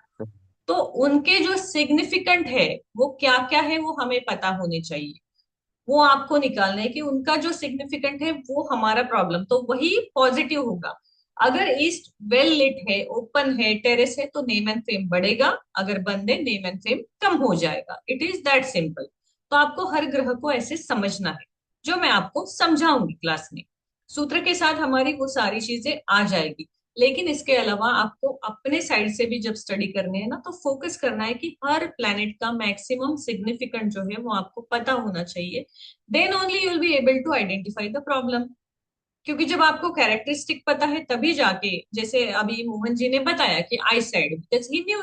तो उनके जो सिग्निफिकेंट है वो क्या क्या है वो हमें पता होने चाहिए, वो आपको निकालना है कि उनका जो सिग्निफिकेंट है वो हमारा प्रॉब्लम, तो वही पॉजिटिव होगा। अगर ईस्ट वेल लिट है, ओपन है, टेरेस है, तो नेम एंड फेम बढ़ेगा, अगर बंद है नेम एंड फेम कम हो जाएगा। It is that simple. तो आपको हर ग्रह को ऐसे समझना है, जो मैं आपको समझाऊंगी क्लास में। सूत्र के साथ हमारी वो सारी चीजें आ जाएगी, लेकिन इसके अलावा आपको अपने साइड से भी जब स्टडी करनी है ना, तो फोकस करना है कि हर प्लैनेट का मैक्सिमम सिग्निफिकेंट जो है वो आपको पता होना चाहिए। Then only you will be able to identify the problem. क्योंकि जब आपको कैरेक्टरिस्टिक पता है तभी जाके, जैसे अभी मोहन जी ने बताया कि आई साइड, बिकॉज ही न्यू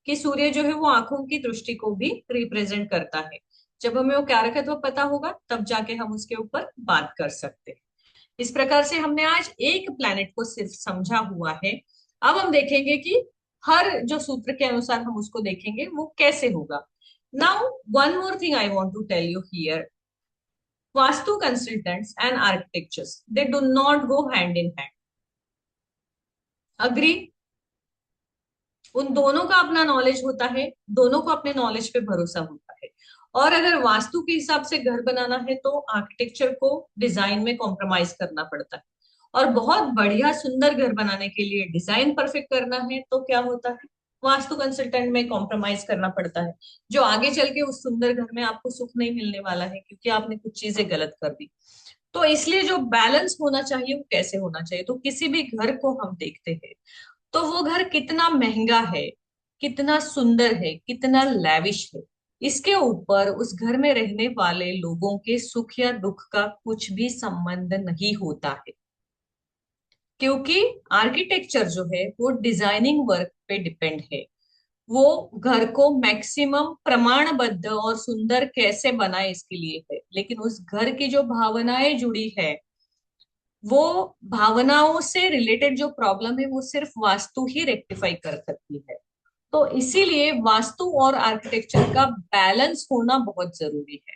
कि सूर्य जो है वो आंखों की दृष्टि को भी रिप्रेजेंट करता है। जब हमें वो कारकत्व पता होगा तब जाके हम उसके ऊपर बात कर सकते हैं। इस प्रकार से हमने आज एक प्लैनेट को सिर्फ समझा हुआ है। अब हम देखेंगे कि हर जो सूत्र के अनुसार हम उसको देखेंगे वो कैसे होगा। Now one more thing I want to tell you here, Vastu consultants and architectures, they do not go hand in hand. Agree? उन दोनों का अपना नॉलेज होता है, दोनों को अपने नॉलेज पे भरोसा होता है। और अगर वास्तु के हिसाब से घर बनाना है तो आर्किटेक्चर को डिजाइन में कॉम्प्रोमाइज करना पड़ता है। और बहुत बढ़िया सुंदर घर बनाने के लिए डिजाइन परफेक्ट करना है तो क्या होता है, वास्तु कंसल्टेंट में कॉम्प्रोमाइज करना पड़ता है, जो आगे चल के उस सुंदर घर में आपको सुख नहीं मिलने वाला है, क्योंकि आपने कुछ चीजें गलत कर दी। तो इसलिए जो बैलेंस होना चाहिए वो कैसे होना चाहिए, तो किसी भी घर को हम देखते हैं तो वो घर कितना महंगा है, कितना सुंदर है, कितना लैविश है, इसके ऊपर उस घर में रहने वाले लोगों के सुख या दुख का कुछ भी संबंध नहीं होता है। क्योंकि आर्किटेक्चर जो है वो डिजाइनिंग वर्क पे डिपेंड है। वो घर को मैक्सिमम प्रमाणबद्ध और सुंदर कैसे बनाए इसके लिए है, लेकिन उस घर की जो भावनाएं जुड़ी है, वो भावनाओं से रिलेटेड जो प्रॉब्लम है वो सिर्फ वास्तु ही रेक्टिफाई कर सकती है। तो इसीलिए वास्तु और आर्किटेक्चर का बैलेंस होना बहुत जरूरी है।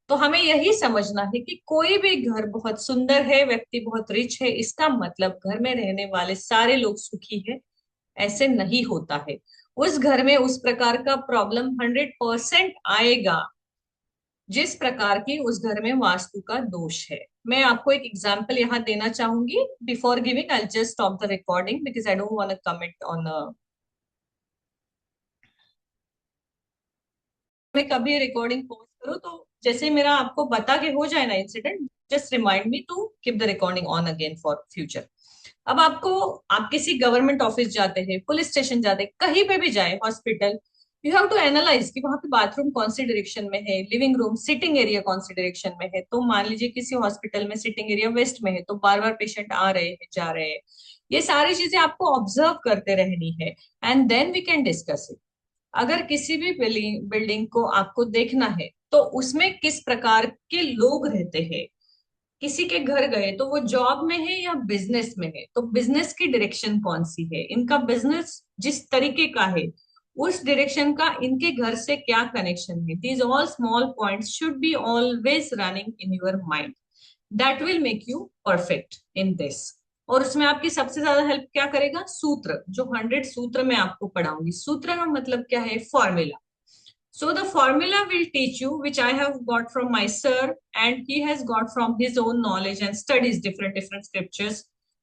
तो हमें यही समझना है कि कोई भी घर बहुत सुंदर है, व्यक्ति बहुत रिच है, इसका मतलब घर में रहने वाले सारे लोग सुखी है, ऐसे नहीं होता है। उस घर में उस प्रकार का प्रॉब्लम 100% आएगा जिस प्रकार की उस घर में वास्तु का दोष है। मैं आपको एक एग्जांपल यहाँ देना चाहूंगी। Before giving I just stop the recording because I don't want to comment on. मैं कभी रिकॉर्डिंग पॉज करूँ तो जैसे मेरा आपको बता के हो जाए ना incident, just remind me to keep the recording on again for future. अब आपको, आप किसी गवर्नमेंट ऑफिस जाते हैं, पुलिस स्टेशन जाते हैं, कहीं पे भी जाए, hospital, you have to analyse कि वहां पे बाथरूम कौन सी डायरेक्शन में है, लिविंग रूम सिटिंग एरिया कौन सी डायरेक्शन में है। तो मान लीजिए किसी हॉस्पिटल में सिटिंग एरिया वेस्ट में है, तो बार बार पेशेंट आ रहे हैं जा रहे हैं, ये सारी चीजें आपको ऑब्जर्व करते रहनी है, and then we can discuss it. अगर किसी भी बिल्डिंग को आपको देखना है तो उसमें किस प्रकार के लोग रहते हैं, किसी के घर गए तो वो जॉब में है या बिजनेस में है, तो बिजनेस की डायरेक्शन कौन सी है, इनका बिजनेस जिस तरीके का है उस डायरेक्शन का इनके घर से क्या कनेक्शन है। These all small points should be always running in your mind, that will make you perfect in this. और उसमें आपकी सबसे ज्यादा हेल्प क्या करेगा, सूत्र, जो 100 सूत्र मैं आपको पढ़ाऊंगी। सूत्र का मतलब क्या है, formula. So the formula will teach you, which I have got from my sir, and he has got from his own knowledge and studies different scriptures,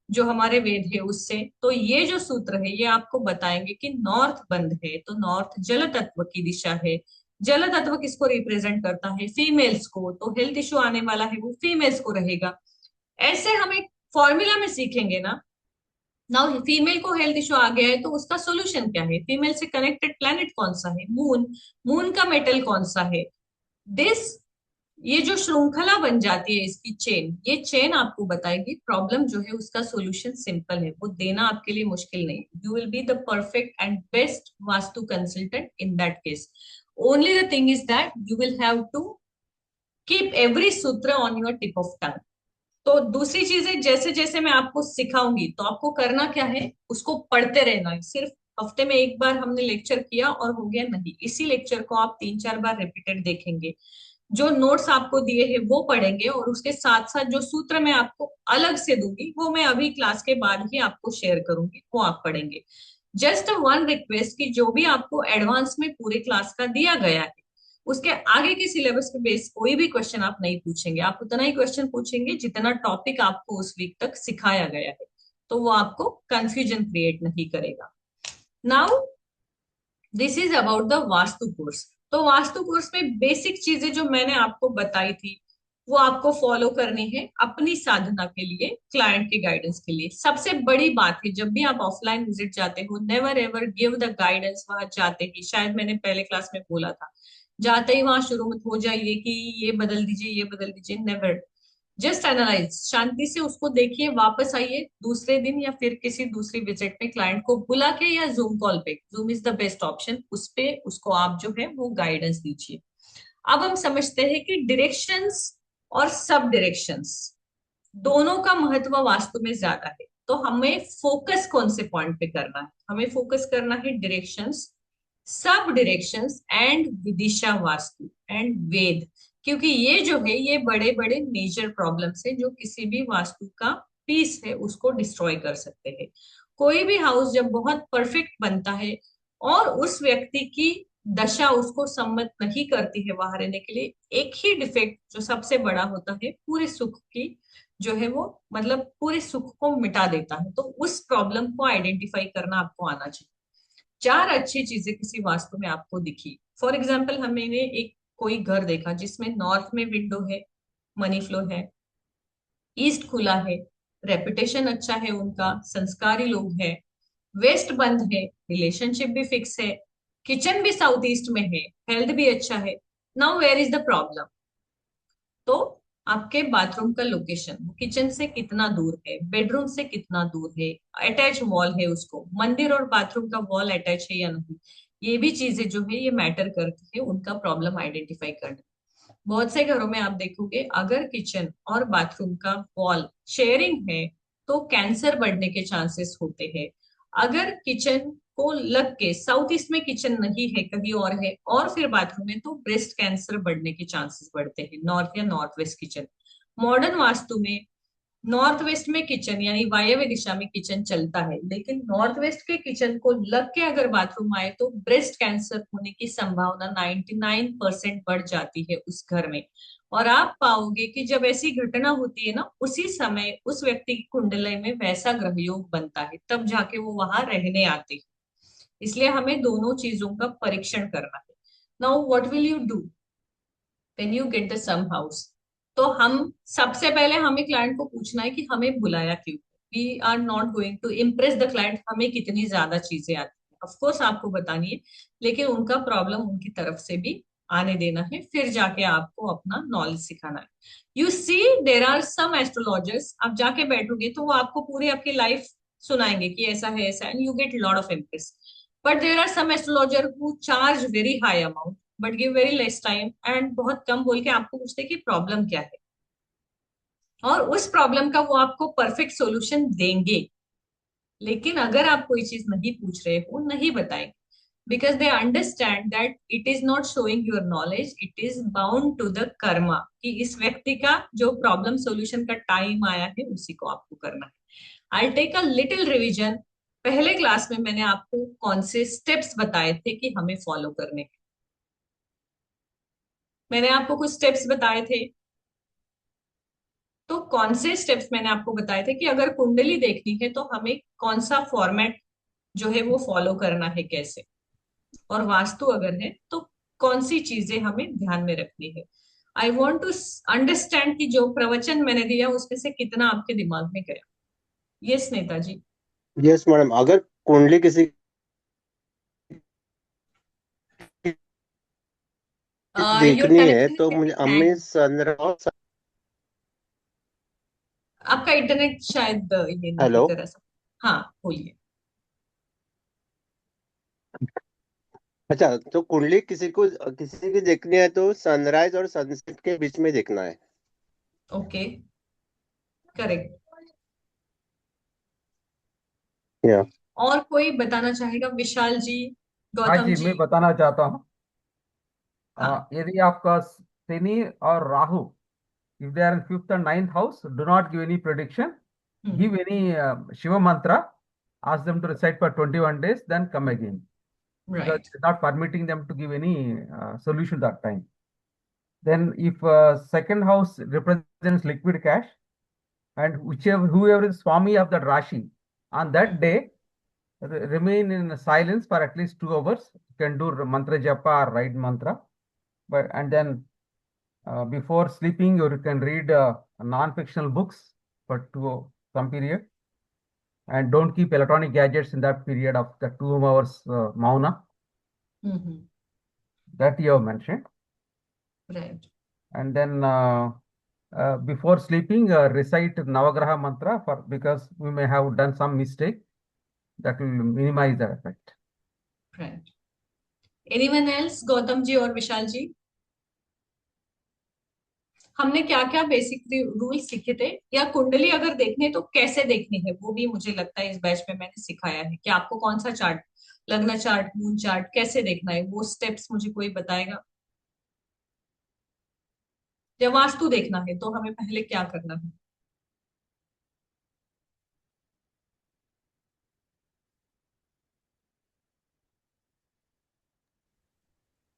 जो हमारे वेद है उससे। तो ये जो सूत्र है ये आपको बताएंगे कि नॉर्थ बंद है तो नॉर्थ जल तत्व की दिशा है। जल तत्व किसको रिप्रेजेंट करता है, फीमेल्स को, तो हेल्थ इश्यू आने वाला है वो फीमेल्स को रहेगा। ऐसे हम एक फॉर्मूला में सीखेंगे ना। नाउ फीमेल को हेल्थ इशू आ गया है तो उसका सोल्यूशन क्या है, फीमेल से कनेक्टेड प्लेनेट कौन सा है, मून, मून का मेटल कौन सा है, दिस, ये जो श्रृंखला बन जाती है इसकी चेन, ये चेन आपको बताएगी प्रॉब्लम जो है उसका सोल्यूशन सिंपल है, वो देना आपके लिए मुश्किल नहीं। You will be the perfect and best vastu consultant in that case. Only the thing is that you will have to keep every sutra on your tip of tongue. तो दूसरी चीजें जैसे जैसे मैं आपको सिखाऊंगी तो आपको करना क्या है, उसको पढ़ते रहना है। सिर्फ हफ्ते में एक बार हमने लेक्चर किया और हो गया नहीं, इसी लेक्चर को आप 3-4 बार रिपीटेड देखेंगे, जो नोट्स आपको दिए हैं वो पढ़ेंगे, और उसके साथ साथ जो सूत्र मैं आपको अलग से दूंगी वो मैं अभी क्लास के बाद ही आपको शेयर करूंगी, वो आप पढ़ेंगे। जस्ट वन रिक्वेस्ट कि जो भी आपको एडवांस में पूरे क्लास का दिया गया है उसके आगे के सिलेबस के बेस कोई भी क्वेश्चन आप नहीं पूछेंगे, आप उतना ही क्वेश्चन पूछेंगे जितना टॉपिक आपको उस वीक तक सिखाया गया है, तो वो आपको कंफ्यूजन क्रिएट नहीं करेगा। Now this is about the vastu course. तो वास्तु कोर्स में बेसिक चीजें जो मैंने आपको बताई थी वो आपको फॉलो करनी है अपनी साधना के लिए, क्लाइंट के गाइडेंस के लिए। सबसे बड़ी बात है, जब भी आप ऑफलाइन विजिट जाते हो, never ever give the guidance वहां जाते ही, शायद मैंने पहले क्लास में बोला था, जाते ही वहां शुरू मत हो जाइए कि ये बदल दीजिए ये बदल दीजिए, नेवर। जस्ट एनालाइज, शांति से उसको देखिए, वापस आइए दूसरे दिन या फिर किसी दूसरी विजिट में क्लाइंट को बुला के या जूम कॉल पे, zoom is the best option, उस पे उसको आप जो है वो गाइडेंस दीजिए। अब हम समझते हैं कि डायरेक्शंस और सब डायरेक्शंस दोनों का महत्व वास्तु में ज्यादा है, तो हमें फोकस कौन से पॉइंट पे करना है, हमें फोकस करना है डायरेक्शंस, सब directions and vidisha vastu and Veda, क्योंकि ये जो है ये बड़े बड़े मेजर प्रॉब्लम्स है जो किसी भी वास्तु का पीस है उसको डिस्ट्रॉय कर सकते हैं। कोई भी हाउस जब बहुत परफेक्ट बनता है और उस व्यक्ति की दशा उसको सम्मत नहीं करती है वहां रहने के लिए, एक ही डिफेक्ट जो सबसे बड़ा होता है पूरे सुख की जो है वो, मतलब पूरे सुख को मिटा देता है, तो उस प्रॉब्लम को आइडेंटिफाई करना आपको आना चाहिए। 4 अच्छी चीजें किसी वास्तु में आपको दिखी, फॉर एग्जाम्पल हमने एक कोई घर देखा जिसमें नॉर्थ में विंडो है, मनी फ्लो है, ईस्ट खुला है, रेपुटेशन अच्छा है उनका, संस्कारी लोग है, वेस्ट बंद है, रिलेशनशिप भी फिक्स है, किचन भी साउथ ईस्ट में है, हेल्थ भी अच्छा है। Now where is the problem, तो आपके बाथरूम का लोकेशन, किचन से कितना दूर है, बेडरूम से कितना दूर है, अटैच वॉल है उसको, मंदिर और बाथरूम का वॉल अटैच है या नहीं, ये भी चीजें जो है ये मैटर करती है उनका प्रॉब्लम आइडेंटिफाई करने। बहुत से घरों में आप देखोगे अगर किचन और बाथरूम का वॉल शेयरिंग है तो कैंसर बढ़ने के चांसेस होते हैं। अगर किचन को लग के साउथ ईस्ट में किचन नहीं है कहीं और है और फिर बाथरूम है तो ब्रेस्ट कैंसर बढ़ने के चांसेस बढ़ते हैं, नॉर्थ या north west kitchen. Modern vastu में नॉर्थ वेस्ट में किचन यानी वायव्य दिशा में किचन चलता है, लेकिन नॉर्थ वेस्ट के किचन को लग के अगर बाथरूम आए तो ब्रेस्ट कैंसर होने की संभावना 99% बढ़ जाती है उस घर में। और आप पाओगे कि जब ऐसी घटना होती है ना उसी समय उस व्यक्ति की कुंडली में वैसा ग्रह योग बनता है, तब जाके वो वहां रहने आते हैं। इसलिए हमें दोनों चीजों का परीक्षण करना है। Now what will you do when you get the some house, तो हम सबसे पहले हमें क्लाइंट को पूछना है कि हमें बुलाया क्यों। We are not going to impress the client, हमें कितनी ज्यादा चीजें आती है, ऑफ कोर्स आपको बतानी है, लेकिन उनका प्रॉब्लम उनकी तरफ से भी आने देना है, फिर जाके आपको अपना नॉलेज सिखाना है। You see there are some astrologers, आप जाके बैठोगे तो वो आपको पूरी आपकी लाइफ सुनाएंगे कि ऐसा है ऐसा, and you get lot of impress. But there are some astrologer who charge very high amount but give very less time, and बहुत कम बोल के आपको पूछते कि प्रॉब्लम क्या है, और उस प्रॉब्लम का वो आपको परफेक्ट सॉल्यूशन देंगे। लेकिन अगर आप कोई चीज नहीं पूछ रहे हो, नहीं बताएंगे, because they understand that it is not showing your knowledge, it is bound to the karma, कि इस व्यक्ति का जो प्रॉब्लम सॉल्यूशन का टाइम आया है उसी को आपको करना है। I'll take a little revision। पहले क्लास में मैंने आपको कौन से स्टेप्स बताए थे कि हमें फॉलो करने हैं। मैंने आपको कुछ स्टेप्स बताए थे, तो कौन से स्टेप्स मैंने आपको बताए थे कि अगर कुंडली देखनी है तो हमें कौन सा फॉर्मेट जो है वो फॉलो करना है कैसे, और वास्तु अगर है तो कौन सी चीजें हमें ध्यान में रखनी है। आई वॉन्ट टू अंडरस्टैंड कि जो प्रवचन मैंने दिया उसमें से कितना आपके दिमाग में गया। यस नेताजी। यस मैडम, अगर कुंडली किसी की योर देखनी है कनेक्शन तो इज मुझे हैंग, हमें संग्रह। आपका इंटरनेट शायद ये नहीं है हेलो। जरा सा। हाँ बोलिए। अच्छा, तो कुंडली किसी की देखनी है तो सनराइज और सनसेट के बीच में देखना है। Okay, correct. या और कोई बताना चाहेगा? विशाल जी, हाँ गौतम जी, जी। मैं बताना चाहता हूँ। हाँ। यदि आपका शनि और Rahu, if they are in fifth and ninth house, do not give any prediction, give any Shiva mantra, ask them to recite for 21 days, then come again, because right. it is not permitting them to give any solution that time. Then if second house represents liquid cash, and whoever is Swami of that Rashi, on that day, remain in silence for at least 2 hours. You can do mantra japa or write mantra, but and then before sleeping, you can read non-fictional books for some period, and don't keep electronic gadgets in that period of the 2 hours mauna that you have mentioned. Right. And then before sleeping, recite Navagraha mantra, for because we may have done some mistake, that will minimize the effect. Right. Anyone else? Gautam ji और विशाल जी, हमने क्या क्या basic rule सीखे थे, या कुंडली अगर देखनी है तो कैसे देखनी है, वो भी मुझे लगता है इस बैच में मैंने सिखाया है कि आपको कौन सा चार्ट, लग्न चार्ट, मून चार्ट कैसे देखना है, वो स्टेप्स मुझे कोई बताएगा? जब वास्तु देखना है तो हमें पहले क्या करना है?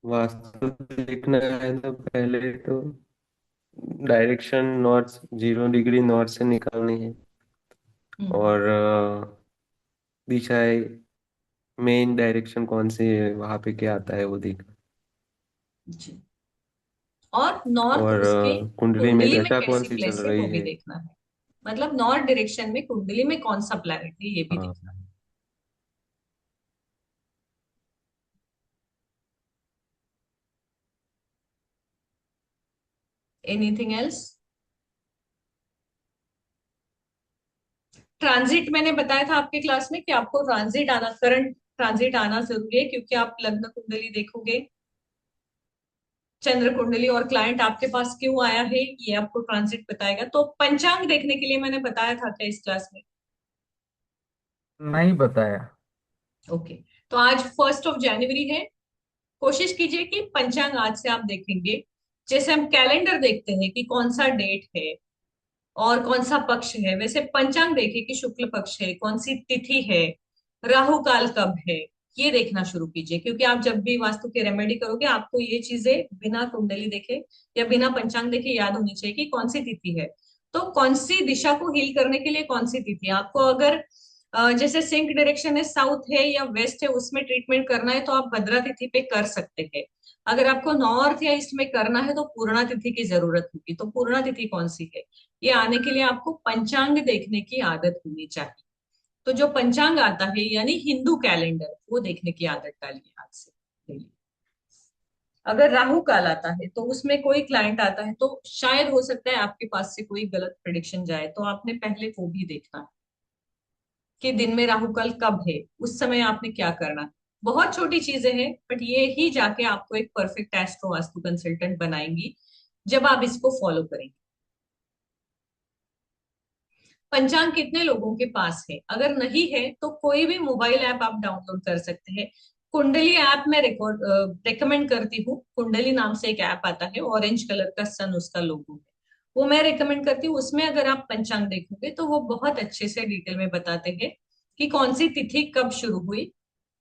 वास्तु देखना है तो पहले तो डायरेक्शन नॉर्थ, 0 डिग्री नॉर्थ से निकालनी है, हम्म। और दिशाएं, मेन डायरेक्शन कौन सी है, वहां पे क्या आता है वो देखना। जी। और नॉर्थ और उसके कुंडली में कुंडली में दशा कौन कैसी सी चल प्लेस है वो रही भी है। देखना है, मतलब नॉर्थ डायरेक्शन में कुंडली में कौन सा प्लैनेट है ये भी हाँ। देखना है। Anything else? ट्रांजिट मैंने बताया था आपके क्लास में कि आपको ट्रांजिट आना, करंट ट्रांजिट आना जरूरी है, क्योंकि आप लग्न कुंडली देखोगे, चंद्र कुंडली, और क्लाइंट आपके पास क्यों आया है ये आपको ट्रांजिट बताएगा। तो पंचांग देखने के लिए मैंने बताया था क्या इस क्लास में? नहीं बताया। ओके। तो आज 1 जनवरी है, कोशिश कीजिए कि पंचांग आज से आप देखेंगे। जैसे हम कैलेंडर देखते हैं कि कौन सा डेट है और कौन सा पक्ष है, वैसे पंचांग देखिए कि शुक्ल पक्ष है, कौन सी तिथि है, राहु काल कब है, ये देखना शुरू कीजिए। क्योंकि आप जब भी वास्तु की रेमेडी करोगे आपको ये चीजें बिना कुंडली देखे या बिना पंचांग देखे याद होनी चाहिए कि कौन सी तिथि है, तो कौन सी दिशा को हील करने के लिए कौन सी तिथि है। आपको अगर जैसे सिंक डायरेक्शन है, साउथ है या वेस्ट है, उसमें ट्रीटमेंट करना है तो आप भद्रा तिथि पे कर सकते हैं। अगर आपको नॉर्थ या ईस्ट में करना है तो पूर्णा तिथि की जरूरत होगी, तो पूर्णा तिथि कौन सी है, ये आने के लिए आपको पंचांग देखने की आदत होनी चाहिए। तो जो पंचांग आता है यानी हिंदू कैलेंडर, वो देखने की आदत डालिए आज से डेली। अगर राहु काल आता है तो उसमें कोई क्लाइंट आता है तो शायद हो सकता है आपके पास से कोई गलत प्रिडिक्शन जाए, तो आपने पहले वो भी देखना है कि दिन में राहु काल कब है, उस समय आपने क्या करना है। बहुत छोटी चीजें हैं, बट ये ही जाके आपको एक परफेक्ट एस्ट्रो वास्तु कंसल्टेंट बनाएंगी जब आप इसको फॉलो करेंगे। पंचांग कितने लोगों के पास है? अगर नहीं है तो कोई भी मोबाइल ऐप आप डाउनलोड कर सकते हैं। कुंडली ऐप में रेकमेंड करती हूँ। कुंडली नाम से एक ऐप आता है, ऑरेंज कलर का सन उसका लोगो है, वो मैं रेकमेंड करती हूँ। उसमें अगर आप पंचांग देखोगे तो वो बहुत अच्छे से डिटेल में बताते हैं कि कौन सी तिथि कब शुरू हुई,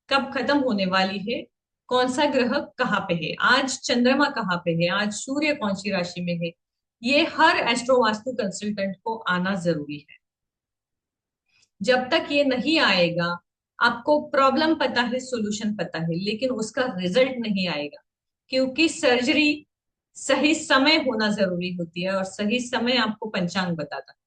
कब खत्म होने वाली है, कौन सा ग्रह कहाँ पे है, आज चंद्रमा कहाँ पे है, आज सूर्य कौन सी राशि में है। ये हर एस्ट्रो वास्तु कंसल्टेंट को आना जरूरी है। जब तक ये नहीं आएगा, आपको प्रॉब्लम पता है, सॉल्यूशन पता है, लेकिन उसका रिजल्ट नहीं आएगा। क्योंकि सर्जरी सही समय होना जरूरी होती है और सही समय आपको पंचांग बताता है।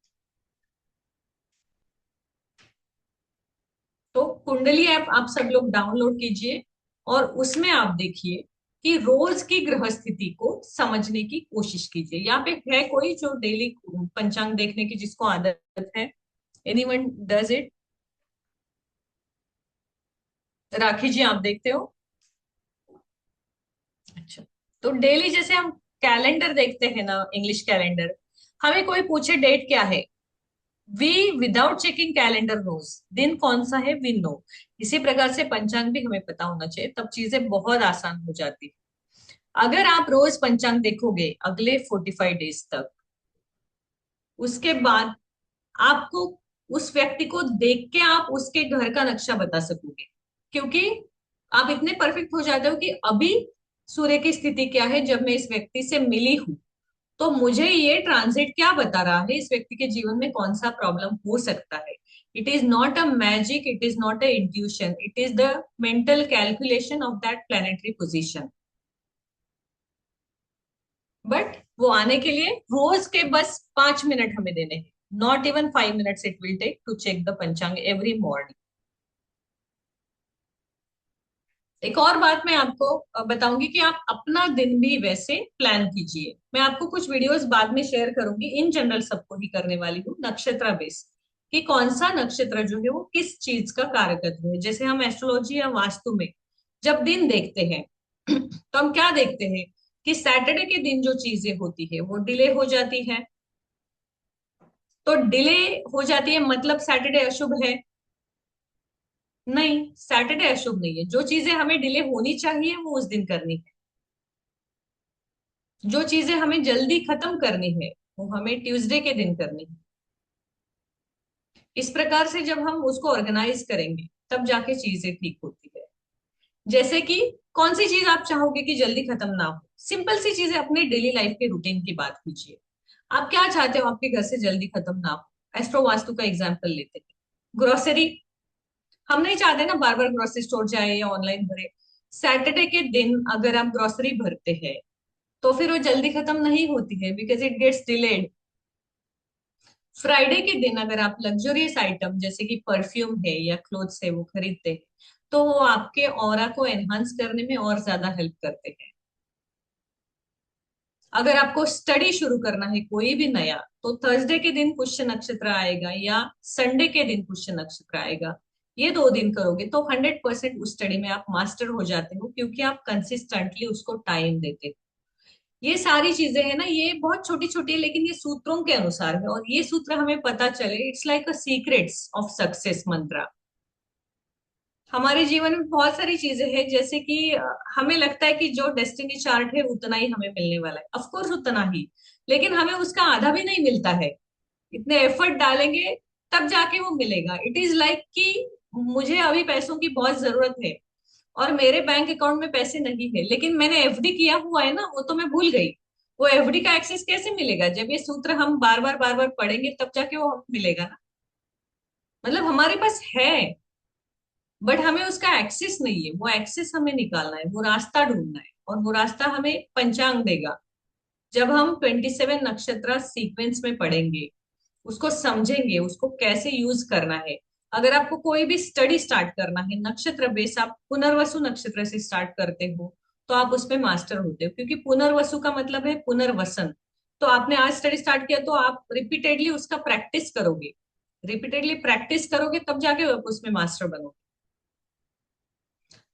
तो कुंडली ऐप आप सब लोग डाउनलोड कीजिए और उसमें आप देखिए कि रोज की ग्रह स्थिति को समझने की कोशिश कीजिए। यहाँ पे है कोई जो डेली पंचांग देखने की जिसको आदत है? Anyone does it? Rakhi ji, आप देखते हो? अच्छा। तो डेली जैसे हम कैलेंडर देखते हैं ना, इंग्लिश कैलेंडर, हमें कोई पूछे डेट क्या है, we without checking calendar knows दिन कौन सा है, वी नो। इसी प्रकार से पंचांग भी हमें पता होना चाहिए, तब चीजें बहुत आसान हो जाती है। अगर आप रोज पंचांग देखोगे अगले 45 डेज तक, उसके बाद आपको उस व्यक्ति को देख के आप उसके घर का नक्शा बता सकोगे। क्योंकि आप इतने परफेक्ट हो जाते हो कि अभी सूर्य की स्थिति क्या है, जब मैं इस व्यक्ति से मिली हूं तो मुझे ये ट्रांजिट क्या बता रहा है, इस व्यक्ति के जीवन में कौन सा प्रॉब्लम हो सकता है। It is not a magic, it is not a intuition, it is the mental calculation of that planetary position. But वो आने के लिए रोज के बस 5 मिनट हमें देने हैं। Not even 5 minutes it will take to check the panchang every morning. एक और बात मैं आपको बताऊंगी कि आप अपना दिन भी वैसे प्लान कीजिए। मैं आपको कुछ वीडियोस बाद में शेयर करूंगी, इन जनरल सबको ही करने वाली हूँ, नक्षत्र बेस, कि कौन सा नक्षत्र जो है वो किस चीज का कारकत्व है। जैसे हम एस्ट्रोलॉजी या वास्तु में जब दिन देखते हैं तो हम क्या देखते हैं कि सैटरडे के दिन जो चीजें होती है वो डिले हो जाती है। तो डिले हो जाती है मतलब सैटरडे अशुभ है? नहीं, सैटरडे अशुभ नहीं है। जो चीजें हमें डिले होनी चाहिए वो उस दिन करनी है। जो चीजें हमें जल्दी खत्म करनी है वो हमें ट्यूसडे के दिन करनी है। इस प्रकार से जब हम उसको ऑर्गेनाइज करेंगे तब जाके चीजें ठीक होती है। जैसे कि कौन सी चीज आप चाहोगे कि जल्दी खत्म ना हो? सिंपल सी चीजें अपने डेली लाइफ के रूटीन की बात कीजिए। आप क्या चाहते हो आपके घर से जल्दी खत्म ना हो? एस्ट्रो वास्तु का एग्जाम्पल लेते हैं। ग्रोसरी, हम नहीं चाहते ना बार बार ग्रोसरी स्टोर जाए या ऑनलाइन भरे। सैटरडे के दिन अगर आप ग्रोसरी भरते हैं तो फिर वो जल्दी खत्म नहीं होती है, because it gets delayed. Friday के दिन अगर आप लग्जरियस आइटम जैसे कि परफ्यूम है या क्लोथ्स है वो खरीदते हैं तो वो आपके ऑरा को एनहांस करने में और ज्यादा हेल्प करते हैं। अगर आपको स्टडी शुरू करना है कोई भी नया, तो थर्सडे के दिन पुष्य नक्षत्र आएगा या संडे के दिन पुष्य नक्षत्र आएगा। ये 2 दिन करोगे तो 100% उस स्टडी में आप मास्टर हो जाते हो, क्योंकि आप कंसिस्टेंटली उसको टाइम देते हो। ये सारी चीजें है ना, ये बहुत छोटी छोटी है, लेकिन ये सूत्रों के अनुसार है और ये सूत्र हमें पता चले, it's like a secrets of success mantra. हमारे जीवन में बहुत सारी चीजें हैं, जैसे कि हमें लगता है कि जो डेस्टिनी चार्ट है उतना ही हमें मिलने वाला है, ऑफ कोर्स उतना ही, लेकिन हमें उसका आधा भी नहीं मिलता है। इतने एफर्ट डालेंगे तब जाके वो मिलेगा। इट इज लाइक कि मुझे अभी पैसों की बहुत जरूरत है और मेरे बैंक अकाउंट में पैसे नहीं है, लेकिन मैंने एफडी किया हुआ है ना, वो तो मैं भूल गई। वो एफडी का एक्सेस कैसे मिलेगा? जब ये सूत्र हम बार बार पढ़ेंगे तब जाके वो मिलेगा ना। मतलब हमारे पास है, बट हमें उसका एक्सेस नहीं है। वो एक्सेस हमें निकालना है, वो रास्ता ढूंढना है, और वो रास्ता हमें पंचांग देगा। जब हम 27 नक्षत्र सीक्वेंस में पढ़ेंगे, उसको समझेंगे, उसको कैसे यूज करना है। अगर आपको कोई भी स्टडी स्टार्ट करना है नक्षत्र बेस, आप पुनर्वसु नक्षत्र से स्टार्ट करते हो तो आप उसमें मास्टर होते हो, क्योंकि पुनर्वसु का मतलब है पुनर्वसन। तो आपने आज स्टडी स्टार्ट किया तो आप रिपीटेडली उसका प्रैक्टिस करोगे, रिपीटेडली प्रैक्टिस करोगे तब जाके आप उसमें मास्टर बनोगे।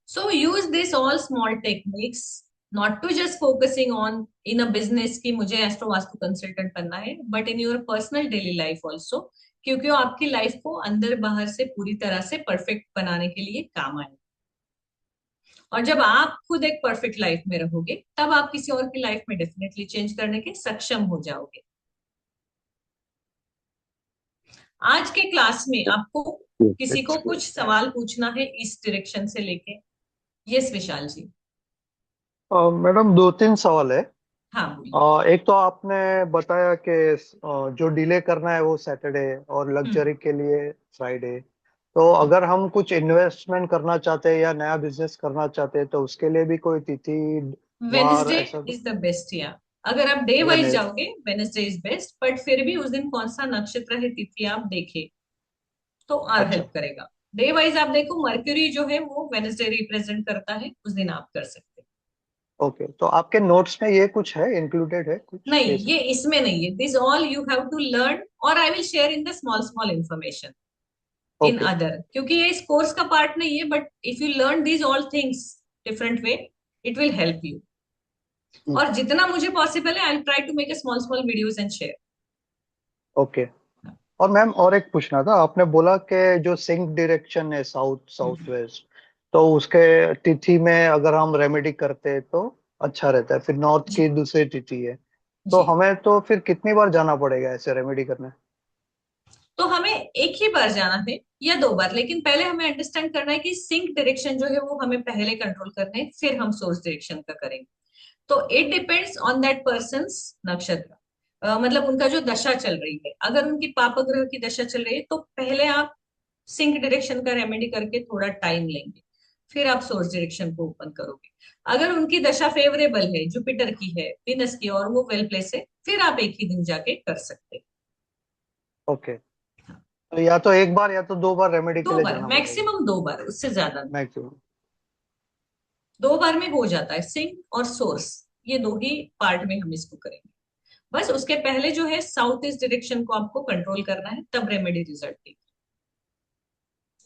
So use this all small techniques, not to just focusing on in a business कि मुझे एस्ट्रो वास्तु कंसल्टेंट बनना है, but in your personal daily life also, क्योंकि वो आपकी लाइफ को अंदर बाहर से पूरी तरह से परफेक्ट बनाने के लिए काम आए। और जब आप खुद एक परफेक्ट लाइफ में रहोगे तब आप किसी और की लाइफ में डेफिनेटली चेंज करने के सक्षम हो जाओगे। आज के क्लास में आपको किसी को कुछ सवाल पूछना है इस डायरेक्शन से लेके? यस विशाल जी। मैडम दो तीन सवाल है। हाँ बोलिए। एक तो आपने बताया कि जो डिले करना है वो सैटरडे और हम्म। लग्जरी के लिए फ्राइडे। तो अगर हम कुछ इन्वेस्टमेंट करना चाहते हैं या नया बिजनेस करना चाहते हैं तो उसके लिए भी कोई तिथि वार वेनेसडे ऐसा इज द बेस्ट। या अगर आप डे वाइज वेनेस जाओगे वेनेसडे इज बेस्ट, बट फिर भी उस दिन कौन सा नक्षत्र है तिथि आप देखे तो और अच्छा, हेल्प करेगा। डे वाइज आप देखो, मर्क्यूरी जो है वो वेनेसडे रिप्रेजेंट करता है, उस दिन आप कर सकते हैं। ओके। तो आपके नोट्स में ये कुछ है, इंक्लूडेड है कुछ नहीं, ये सब? ये इसमें नहीं है। This all you have to learn, और I will share in the small small information in okay. Other, क्योंकि ये इस कोर्स का पार्ट नहीं है, but if you learn these all things different way it will help you. और जितना मुझे पॉसिबल है I will try to make a small small videos and share. Okay. और मैम और एक पूछना था, आपने बोला कि जो सिंक डायरेक्शन है साउथ साउथ वेस्ट, तो उसके तिथि में अगर हम रेमेडी करते हैं तो अच्छा रहता है, फिर नॉर्थ जी की दूसरी तिथि है, तो जी। हमें तो फिर कितनी बार जाना पड़ेगा ऐसे रेमेडी करने? तो हमें एक ही बार जाना है या दो बार, लेकिन पहले हमें अंडरस्टैंड करना है कि सिंक डायरेक्शन जो है वो हमें पहले कंट्रोल करने हैं, फिर हम सोर्स डायरेक्शन का करेंगे। तो it depends on that persons नक्षत्र, मतलब उनका जो दशा चल रही है। अगर उनकी पाप ग्रह की दशा चल रही है तो पहले आप सिंक डायरेक्शन का रेमेडी करके थोड़ा टाइम लेंगे, फिर आप सोर्स डायरेक्शन को ओपन करोगे। अगर उनकी दशा फेवरेबल है, जुपिटर की है, विनस की, और वो वेल प्लेस है, फिर आप एक ही दिन जाके कर सकते हैं। ओके। तो या तो एक बार या तो दो बार रेमेडी के दो लिए बार, जाना पड़ेगा? मैक्सिमम दो बार, उससे ज्यादा नहीं। मैक्सिमम। दो बार में हो जाता है सिंक और सोर्स, ये दो ही पार्ट में हम इसको करेंगे। बस उसके पहले जो है साउथ ईस्ट डायरेक्शन को आपको कंट्रोल करना है, तब रेमेडी रिजल्ट देगी।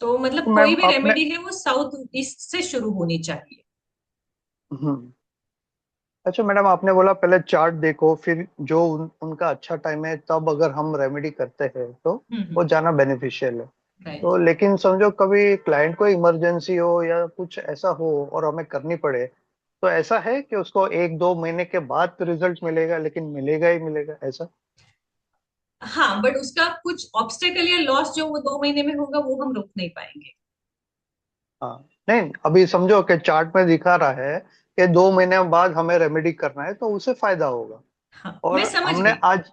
तो मतलब तो कोई मैम भी आपने रेमेडी है वो साउथ ईस्ट से शुरू होनी चाहिए। हम्म अच्छा मैडम, आपने बोला पहले चार्ट देखो, फिर जो उनका अच्छा टाइम है तब अगर हम रेमेडी करते हैं तो वो जाना बेनिफिशियल है। राइट। तो लेकिन समझो कभी क्लाइंट को इमरजेंसी हो या कुछ ऐसा हो और हमें करनी पड़े, तो ऐसा है कि उसको एक दो महीने के बाद रिजल्ट मिलेगा, लेकिन मिलेगा ही मिलेगा ऐसा? हाँ, बट उसका कुछ ऑब्स्टेकल या लॉस जो वो 2 महीने में होगा वो हम रोक नहीं पाएंगे। हाँ। नहीं, अभी समझो कि चार्ट में दिखा रहा है कि 2 महीने बाद हमें रेमेडी करना है तो उसे फायदा होगा, हाँ मैं और समझ हमने गई। आज मैं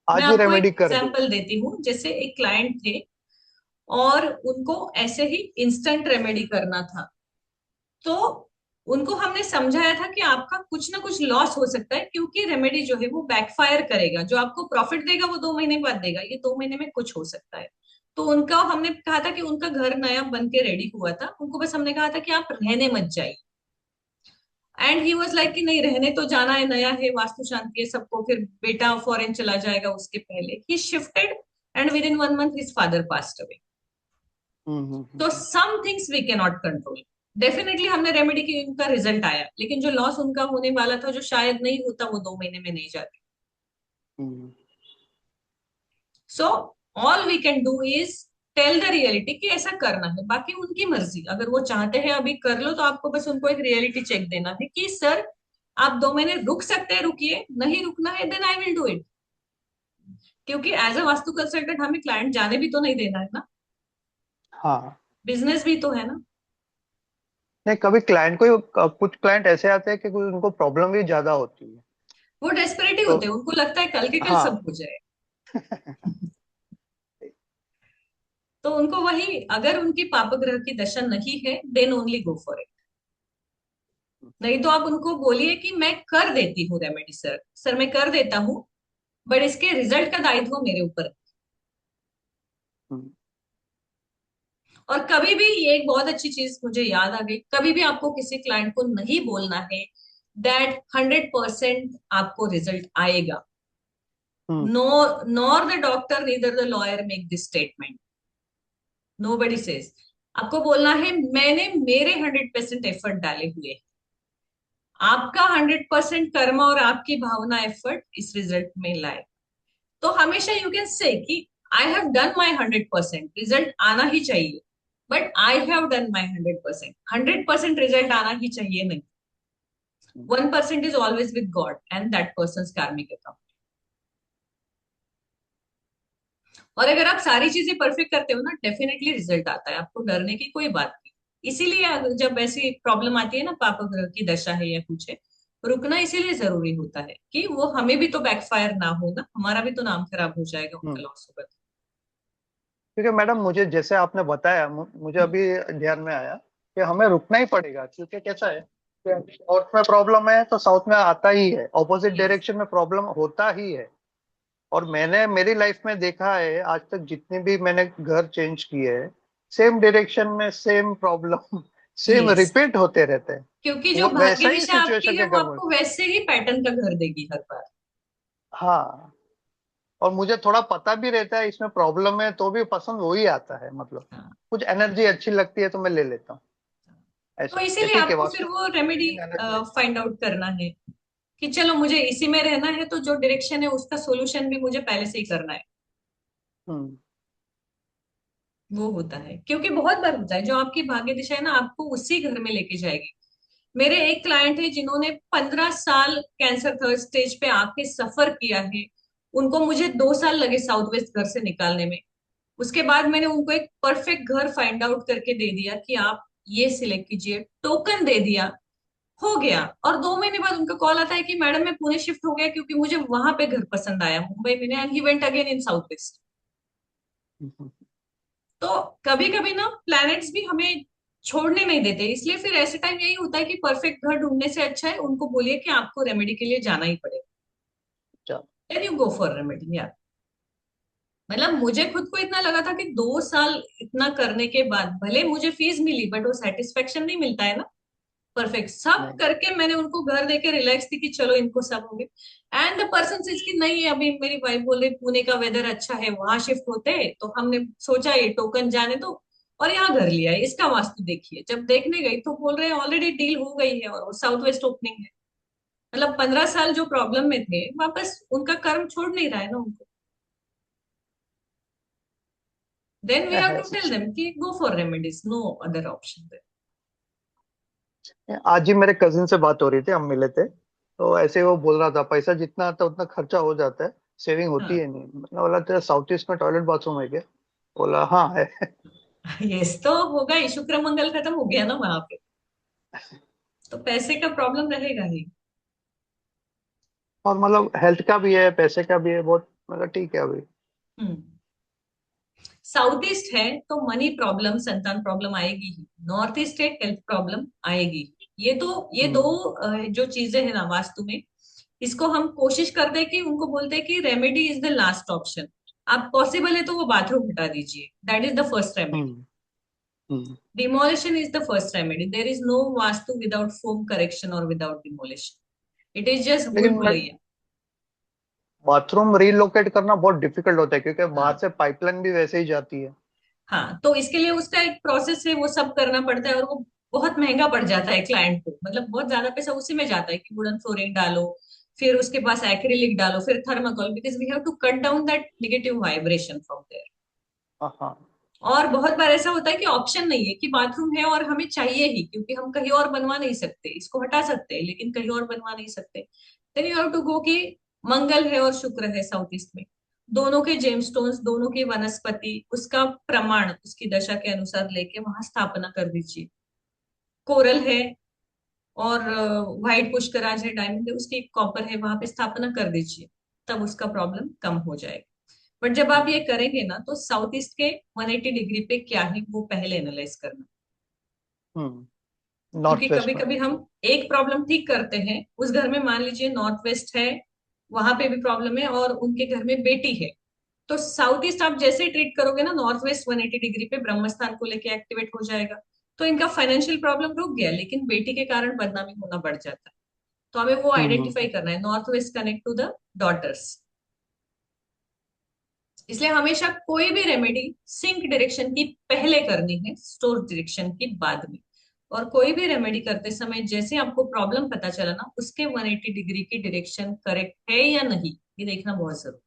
आज ही आपको एक रेमेडी कर दी। एग्जांपल देती हूँ। जैसे एक क्लाइंट थे और उनको ऐसे ही इंस्टेंट रेमेडी करना था, तो उनको हमने समझाया था कि आपका कुछ ना कुछ लॉस हो सकता है, क्योंकि रेमेडी जो है वो बैकफायर करेगा। जो आपको प्रॉफिट देगा वो 2 महीने बाद देगा, ये 2 महीने में कुछ हो सकता है। तो उनका हमने कहा था कि उनका घर नया बन के रेडी हुआ था, उनको बस हमने कहा था कि आप रहने मत जाइए। एंड ही वाज लाइक कि नहीं, रहने तो जाना है, नया है, वास्तु शांति है सबको, फिर बेटा फॉरेन चला जाएगा उसके पहले। He shifted and within 1 month his father passed away. तो some things we can not control. Definitely हमने रेमेडी की, उनका रिजल्ट आया, लेकिन जो लॉस उनका होने वाला था जो शायद नहीं होता, वो 2 महीने में नहीं जाते। Hmm, so all we can do is tell the reality कि ऐसा करना है, बाकी उनकी मर्जी। अगर वो चाहते हैं अभी कर लो, तो आपको बस उनको एक रियलिटी चेक देना है कि सर आप 2 महीने रुक सकते हैं, रुकिए, नहीं रुकना है then I will do it. क्योंकि एज अ वास्तु कंसल्टेंट हमें क्लाइंट जाने भी तो नहीं देना है ना, हाँ। बिजनेस भी तो है ना। नहीं, कभी क्लाइंट को कुछ क्लाइंट ऐसे आते हैं कि कुछ उनको प्रॉब्लम भी ज्यादा होती है। वो डेस्परेट ही तो होते हैं, उनको लगता है कल के कल सब हाँ। हो जाए। तो उनको वही, अगर उनकी पाप ग्रह की दशा नहीं है then only go for it. नहीं तो आप उनको बोलिए कि मैं कर देती हूँ रेमेडी सर, सर मैं कर देता हूँ, बट इसके रिजल्ट का दायित्व मेरे ऊपर है। हम्म, और कभी भी ये एक बहुत अच्छी चीज मुझे याद आ गई, कभी भी आपको किसी क्लाइंट को नहीं बोलना है दैट 100% आपको रिजल्ट आएगा। Hmm, no, nor the doctor neither the lawyer make this statement, nobody says. आपको बोलना है मैंने मेरे 100% एफर्ट डाले हुए हैं। आपका 100% कर्म और आपकी भावना एफर्ट इस रिजल्ट में लाए। तो हमेशा यू कैन से कि I have done my 100%, result आना ही चाहिए, but I have done my 100%। 100% result आना ही चाहिए नहीं, 1% is always with God and that person कार्मिक अकाउंट। और अगर आप सारी चीजें परफेक्ट करते हो ना, डेफिनेटली रिजल्ट आता है, आपको डरने की कोई बात नहीं। इसीलिए जब ऐसी प्रॉब्लम आती है ना, पाप ग्रह की दशा है या कुछ है, रुकना इसीलिए जरूरी होता है कि वो हमें भी तो बैकफायर ना हो ना, हमारा भी तो नाम खराब हो जाएगा, उनका हम्म। लॉस होगा। क्योंकि मैडम मुझे जैसे आपने बताया मुझे हम्म, अभी ध्यान में आया कि हमें रुकना ही पड़ेगा, क्योंकि कैसा है कि नॉर्थ में प्रॉब्लम है तो साउथ में आता ही है, ऑपोजिट यस, डायरेक्शन में प्रॉब्लम होता ही है। और मैंने मेरी लाइफ में देखा है आज तक जितने भी मैंने घर चेंज किए हैं, सेम डायरेक्शन में same problem same yes, repeat होते रहते हैं। क्योंकि जो वो भाग्य वैसा ही दिशा आपकी सिचुएशन है के वो घर। आपको वैसे ही पैटर्न का घर देगी हर बार। हाँ, और मुझे थोड़ा पता भी रहता है इसमें प्रॉब्लम है तो भी पसंद वही आता है, मतलब हाँ। कुछ एनर्जी अच्छी लगती है तो मैं ले लेता हूँ तो ऐसा कि इसीलिए ठीक है आपको फिर वास्तु वो रेमेडी एनर्जी। फाइंड आउट करना है कि चलो मुझे इसी में रहना है, तो जो डायरेक्शन है उसका सोल्यूशन भी मुझे पहले से ही करना है। हम्म, वो होता है, क्योंकि बहुत बार होता है जो आपकी भाग्य दिशा है ना, आपको उसी घर में लेके जाएगी। मेरे एक क्लाइंट है जिन्होंने 15 साल कैंसर थर्ड स्टेज पे आके सफर किया है। उनको मुझे 2 साल लगे साउथ वेस्ट घर से निकालने में। उसके बाद मैंने उनको एक परफेक्ट घर फाइंड आउट करके दे दिया कि आप ये सिलेक्ट कीजिए, टोकन दे दिया, हो गया। और 2 महीने बाद उनका कॉल आता है कि मैडम मैं पुणे शिफ्ट हो गया क्योंकि मुझे वहां पे घर पसंद आया मुंबई में, and he went again in south west. Hmm, तो कभी कभी ना प्लैनेट्स भी हमें छोड़ने नहीं देते, इसलिए फिर ऐसे टाइम यही होता है कि परफेक्ट घर ढूंढने से अच्छा है उनको बोलिए कि आपको रेमेडी के लिए जाना ही पड़ेगा, चलो। Then you go for remedy यार। मतलब मुझे खुद को इतना लगा था कि 2 साल इतना करने के बाद भले मुझे फीस मिली, बट वो सेटिस्फेक्शन नहीं मिलता है ना। परफेक्ट सब नहीं, करके मैंने उनको घर देके रिलैक्स थी कि चलो इनको सब हो गया, एंड द पर्सन सेज कि नहीं, अभी मेरी वाइफ बोल रही पुणे का वेदर अच्छा है, वहां शिफ्ट होते हैं, तो हमने सोचा ये टोकन जाने दो और यहाँ घर लिया है, इसका वास्तु देखिए। जब देखने गई तो बोल रहे हैं ऑलरेडी डील हो गई है और साउथ वेस्ट ओपनिंग है। मतलब 15 साल जो प्रॉब्लम में थे, वापस उनका कर्म छोड़ नहीं रहा है ना उनको। देन वी हैव है टू टेल देम कि go for remedies, no other option. आज ही मेरे कजिन से बात हो रही थी, हम मिले थे तो ऐसे वो बोल रहा था पैसा जितना आता है उतना खर्चा हो जाता है, सेविंग होती हाँ, है नहीं। मैंने बोला तेरा साउथ ईस्ट में टॉयलेट बाथरूम है क्या? बोला हाँ है। यस, तो होगा ही, शुक्र मंगल खत्म हो गया ना वहां पे, तो पैसे का प्रॉब्लम रहेगा ही। और मतलब हेल्थ का भी है पैसे का भी है बहुत, मतलब ठीक है अभी। हम्म, साउथ ईस्ट है तो मनी प्रॉब्लम, संतान प्रॉब्लम आएगी ही। नॉर्थ ईस्ट है, हेल्थ प्रॉब्लम आएगी। ये दो हम्म, जो चीजें है ना वास्तु में, इसको हम कोशिश करते हैं कि उनको बोलते हैं कि remedy is the last option. आप पॉसिबल है तो वो बाथरूम हटा दीजिए, that is the first remedy. Hmm, hmm. Demolition is the first remedy, there is no vastu without form correction और without demolition, it is just भूल लेकिन मैं भुलैया। बाथरूम रीलोकेट करना बहुत डिफिकल्ट होता है क्योंकि बाहर हाँ, से पाइपलाइन भी वैसे ही जाती है। हाँ, तो इसके लिए उसका एक प्रोसेस है, वो सब करना पड़ता है, और वो बहुत महंगा पड़ जाता है क्लाइंट को। मतलब बहुत ज्यादा पैसा उसी में जाता है कि वुडन फ्लोरिंग डालो, फिर उसके पास एक्रिलिक डालो, फिर thermocol, because we have to cut down that negative vibration from there. हाँ, हाँ। और बहुत बार ऐसा होता है कि ऑप्शन नहीं है, कि बाथरूम है और हमें चाहिए ही, क्योंकि हम कहीं और बनवा नहीं सकते, इसको हटा सकते हैं लेकिन कहीं और बनवा नहीं सकते। Then you have to go कि मंगल है और शुक्र है साउथ ईस्ट में, दोनों के जेमस्टोन्स, दोनों की वनस्पति, उसका प्रमाण उसकी दशा के अनुसार लेके वहां स्थापना कर दीजिए। कोरल है और व्हाइट पुष्कराज है, डायमंड है, उसकी कॉपर है, वहां पे स्थापना कर दीजिए, तब उसका प्रॉब्लम कम हो जाएगा। बट जब आप ये करेंगे ना, तो साउथ ईस्ट के 180 डिग्री पे क्या है वो पहले एनालाइज करना। हम्म। नॉर्थ क्योंकि कभी वेस्ट में। कभी हम एक प्रॉब्लम ठीक करते हैं उस घर में, मान लीजिए नॉर्थ वेस्ट है, वहां पे भी प्रॉब्लम है और उनके घर में बेटी है, तो साउथ ईस्ट आप जैसे ट्रीट करोगे ना, नॉर्थ वेस्ट 180 डिग्री पे ब्रह्मस्थान को लेके एक्टिवेट हो जाएगा। तो इनका फाइनेंशियल प्रॉब्लम रुक गया, लेकिन बेटी के कारण बदनामी होना बढ़ जाता है। तो हमें वो आइडेंटिफाई हम्म। करना है, north west connect to the daughters. इसलिए हमेशा कोई भी रेमेडी सिंक डायरेक्शन की पहले करनी है, स्टोर डायरेक्शन की बाद में। और कोई भी रेमेडी करते समय जैसे आपको प्रॉब्लम पता चला ना, उसके 180 डिग्री की डायरेक्शन करेक्ट है या नहीं, ये देखना बहुत जरूरी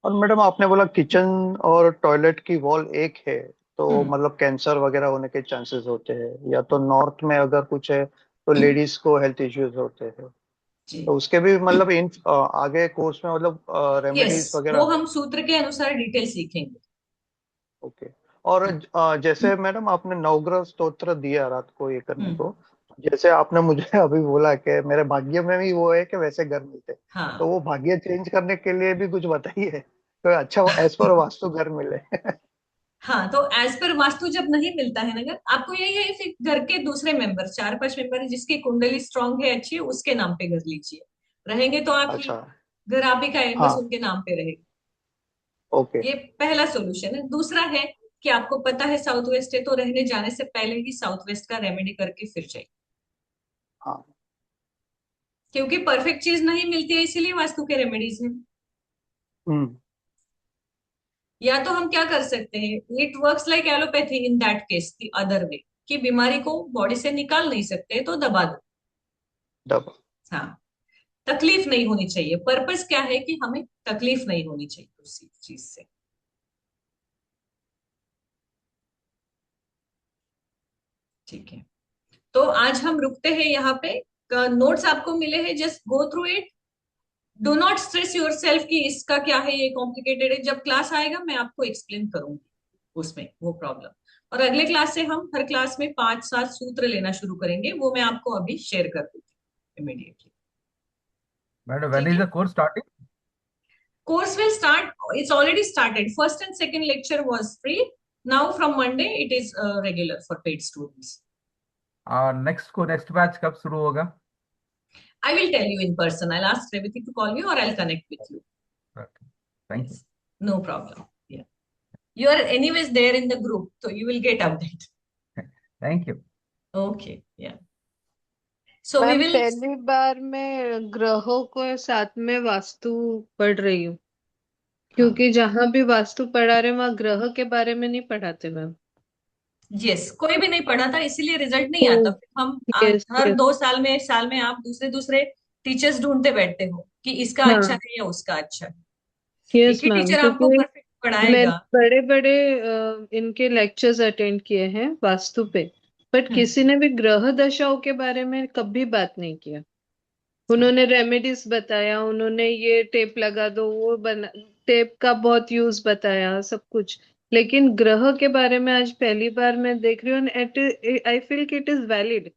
और मैडम आपने बोला किचन और टॉयलेट की वॉल एक है, है। तो मतलब कैंसर वगैरह होने के चांसेस होते हैं, या तो नॉर्थ में अगर कुछ है तो लेडीज को हेल्थ इश्यूज होते हैं, जी। तो उसके भी मतलब इन आगे कोर्स में मतलब यस, रेमेडीज वो वगैरह है। हम सूत्र के अनुसार डिटेल सीखेंगे। ओके। और हाँ। जैसे मैडम आपने नवग्रह स्तोत्र दिया रात को ये करने हम्म। को, जैसे आपने मुझे अभी बोला कि मेरे भाग्य में भी वो है कि वैसे घर मिलते, तो हाँ। वो भाग्य चेंज करने के लिए भी कुछ बताइए, तो अच्छा एज पर वास्तु घर मिले। हाँ, तो एज पर वास्तु जब नहीं मिलता है ना घर, आपको यही है फिर घर के दूसरे मेंबर, 4-5 मेंबर जिसकी कुंडली स्ट्रांग है, अच्छी है, उसके नाम पे घर लीजिए। रहेंगे तो आप ही, अच्छा। घर आप ही का है, बस हाँ। उनके नाम पे रहेगा। ओके। ये पहला सॉल्यूशन है। दूसरा है कि आपको पता है साउथ वेस्ट है, तो रहने जाने से पहले ही साउथ वेस्ट का रेमेडी करके फिर जाइए। हाँ। क्योंकि परफेक्ट चीज नहीं मिलती है, इसीलिए वास्तु के रेमेडीज हैं। हम्म। या तो हम क्या कर सकते हैं, it works like allopathy in that case, the other way, कि बीमारी को बॉडी से निकाल नहीं सकते तो दबा दो। डबल। हाँ, तकलीफ नहीं होनी चाहिए। पर्पस क्या है कि हमें तकलीफ नहीं होनी चाहिए उसी चीज से। ठीक है, तो आज हम रुकते हैं यहाँ पे। नोट्स आपको मिले हैं, just go through it. Do not stress your self कि इसका क्या है, ये कॉम्प्लिकेटेड है। जब क्लास आएगा मैं आपको एक्सप्लेन करूंगी उसमें वो प्रॉब्लम। और अगले क्लास से हम हर क्लास में 5-7 सूत्र लेना शुरू करेंगे, वो मैं आपको अभी शेयर कर दूंगी इमीडिएटली। Madam, when ठीक is है, the course starting? course will start, it's already started. First and second lecture was free. Now from Monday it is regular for paid students. Next batch कब शुरू होगा? I will tell you in person. I'll ask Revati to call you or I'll connect with you. Thank you. Yes, no problem. Yeah. You are anyways there in the group, so you will get update. Thank you. Okay, yeah. So we ma'am will, पहली बार मैं ग्रहों को साथ में वास्तु पढ़ रही हूँ, हाँ, क्योंकि जहां भी वास्तु पढ़ा रहे वहां ग्रह के बारे में नहीं पढ़ाते मैम। यस, कोई भी नहीं पढ़ा था, इसीलिए रिजल्ट नहीं तो आता। फिर हम यस हर यस। 2 साल में आप दूसरे दूसरे टीचर्स ढूंढते बैठते हो कि इसका अच्छा हाँ। है या उसका अच्छा है। एक यस ही मैम, टीचर आपको क्योंकि परफेक्ट मैंने पढ़ाएगा। बड़े बड़े इनके लेक्चर्स अटेंड किए हैं वास्तु पे, बट हम्म। किसी ने भी ग्रह दशाओं के बारे में कभी बात नहीं किया। उन्होंने रेमेडीज बताया, उन्होंने ये टेप लगा दो, वो बना, टेप का बहुत यूज बताया, सब कुछ। लेकिन ग्रह के बारे में आज पहली बार मैं देख रही हूँ। आई फील कि इट इज वैलिड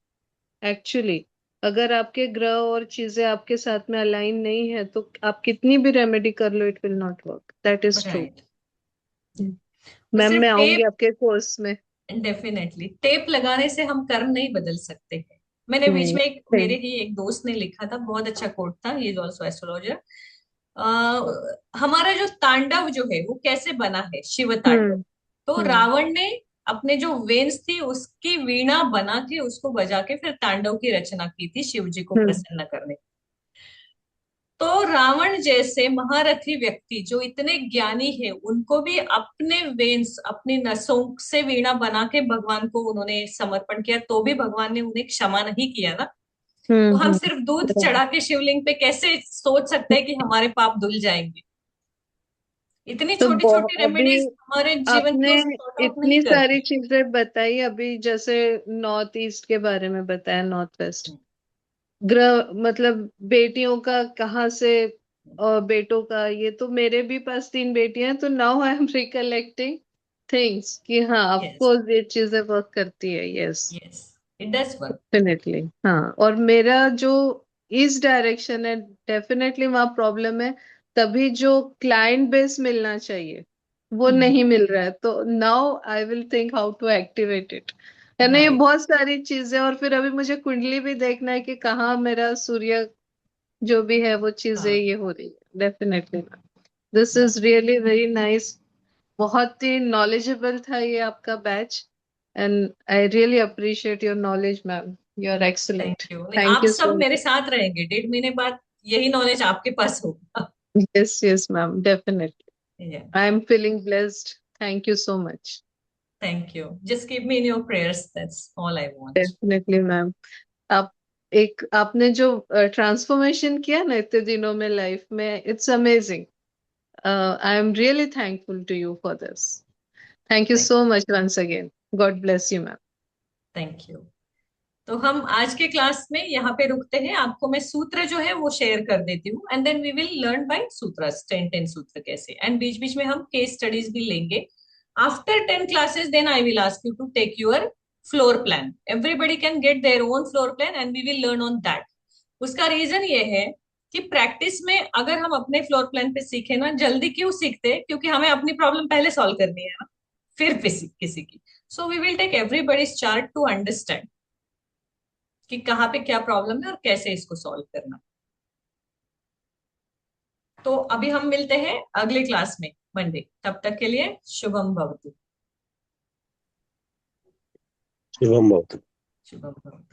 एक्चुअली। अगर आपके ग्रह और चीजें आपके साथ में अलाइन नहीं है तो आप कितनी भी रेमेडी कर लो, it will not work. That is true. Right. तो मैम सिर्फ मैं आऊंगी टेप, आपके कोर्स में। डेफिनेटली टेप लगाने से हम कर्म नहीं बदल सकते हैं। मैंने बीच नहीं। में एक, नहीं। मेरे ही एक दोस्त ने लिखा था, बहुत अच्छा कोट था, ये ऑल्सो एस्ट्रोलॉजर। हमारा जो तांडव जो है वो कैसे बना है, शिव तांडव। हम्म। तो हम्म। रावण ने अपने जो वेन्स थी उसकी वीणा बना के उसको बजा के फिर तांडव की रचना की थी शिव जी को हम्म। प्रसन्न करने। तो रावण जैसे महारथी व्यक्ति जो इतने ज्ञानी है, उनको भी अपने वेन्स, अपनी नसों से वीणा बना के भगवान को उन्होंने समर्पण किया, तो भी भगवान ने उन्हें क्षमा नहीं किया ना। तो हम सिर्फ दूध चढ़ा के शिवलिंग पे कैसे सोच सकते हैं कि हमारे पाप धुल जाएंगे। इतनी तो छोटी छोटी अभी रेमेडीज हमारे जीवन आपने को सॉर्ट आउट नहीं इतनी सारी करती। चीजें बताई, अभी जैसे नॉर्थ ईस्ट के बारे में बताया, नॉर्थ वेस्ट ग्रह मतलब बेटियों का कहाँ से, और बेटों का, ये तो मेरे भी पास 3 बेटियां हैं, तो now I am recollecting things कि हाँ ऑफ यस, कोर्स ये चीजें वर्क करती है। Yes yes, it does work. Definitely. हाँ, और मेरा जो इस डायरेक्शन है, डेफिनेटली वहाँ प्रॉब्लम है। तभी जो क्लाइंट बेस मिलना चाहिए वो नहीं मिल रहा है, तो now I will think how to activate it. है ना, ये राइट। बहुत सारी चीजें। और फिर अभी मुझे कुंडली भी देखना है कि कहाँ मेरा सूर्य जो भी है वो चीजें हाँ। ये हो रही है। Definitely. This is really very nice. बहुत ही नॉलेजेबल था ये आपका batch. And I really appreciate your knowledge ma'am. You are thank excellent. You. नहीं, थैंक आप यू सब सो मेरे मच। साथ रहेंगे 1.5 महीने बाद, यही नॉलेज आपके पास होगा। Yes yes ma'am, definitely. I am feeling blessed. Thank you so much. Thank you. Just keep me in your prayers, that's all I want. Definitely ma'am. आप एक आपने जो ट्रांसफॉर्मेशन किया ना इतने दिनों में लाइफ में, it's amazing. I am really thankful to you for this. Thank you so much once again. God bless you ma'am. Thank you. तो हम आज के क्लास में यहाँ पे रुकते हैं। आपको मैं सूत्र जो है वो शेयर कर देती हूँ, and then we will learn by sutras, 10 सूत्र कैसे, एंड बीच बीच में हम केस स्टडीज भी लेंगे। After 10 classes then I will ask you to take your floor plan. Everybody can get their own floor plan and we will learn on that. उसका reason ये है कि प्रैक्टिस में अगर हम अपने फ्लोर प्लान पे सीखे ना, जल्दी क्यों सीखते हैं? क्योंकि हमें अपनी प्रॉब्लम पहले सॉल्व करनी है ना, फिर किसी की। So we will take everybody's chart to understand कि कहाँ पे क्या प्रॉब्लम है और कैसे इसको सॉल्व करना। तो अभी हम मिलते हैं अगले क्लास में मंडे। तब तक के लिए शुभम भवतु। शुभम भवतु। शुभम भवतु।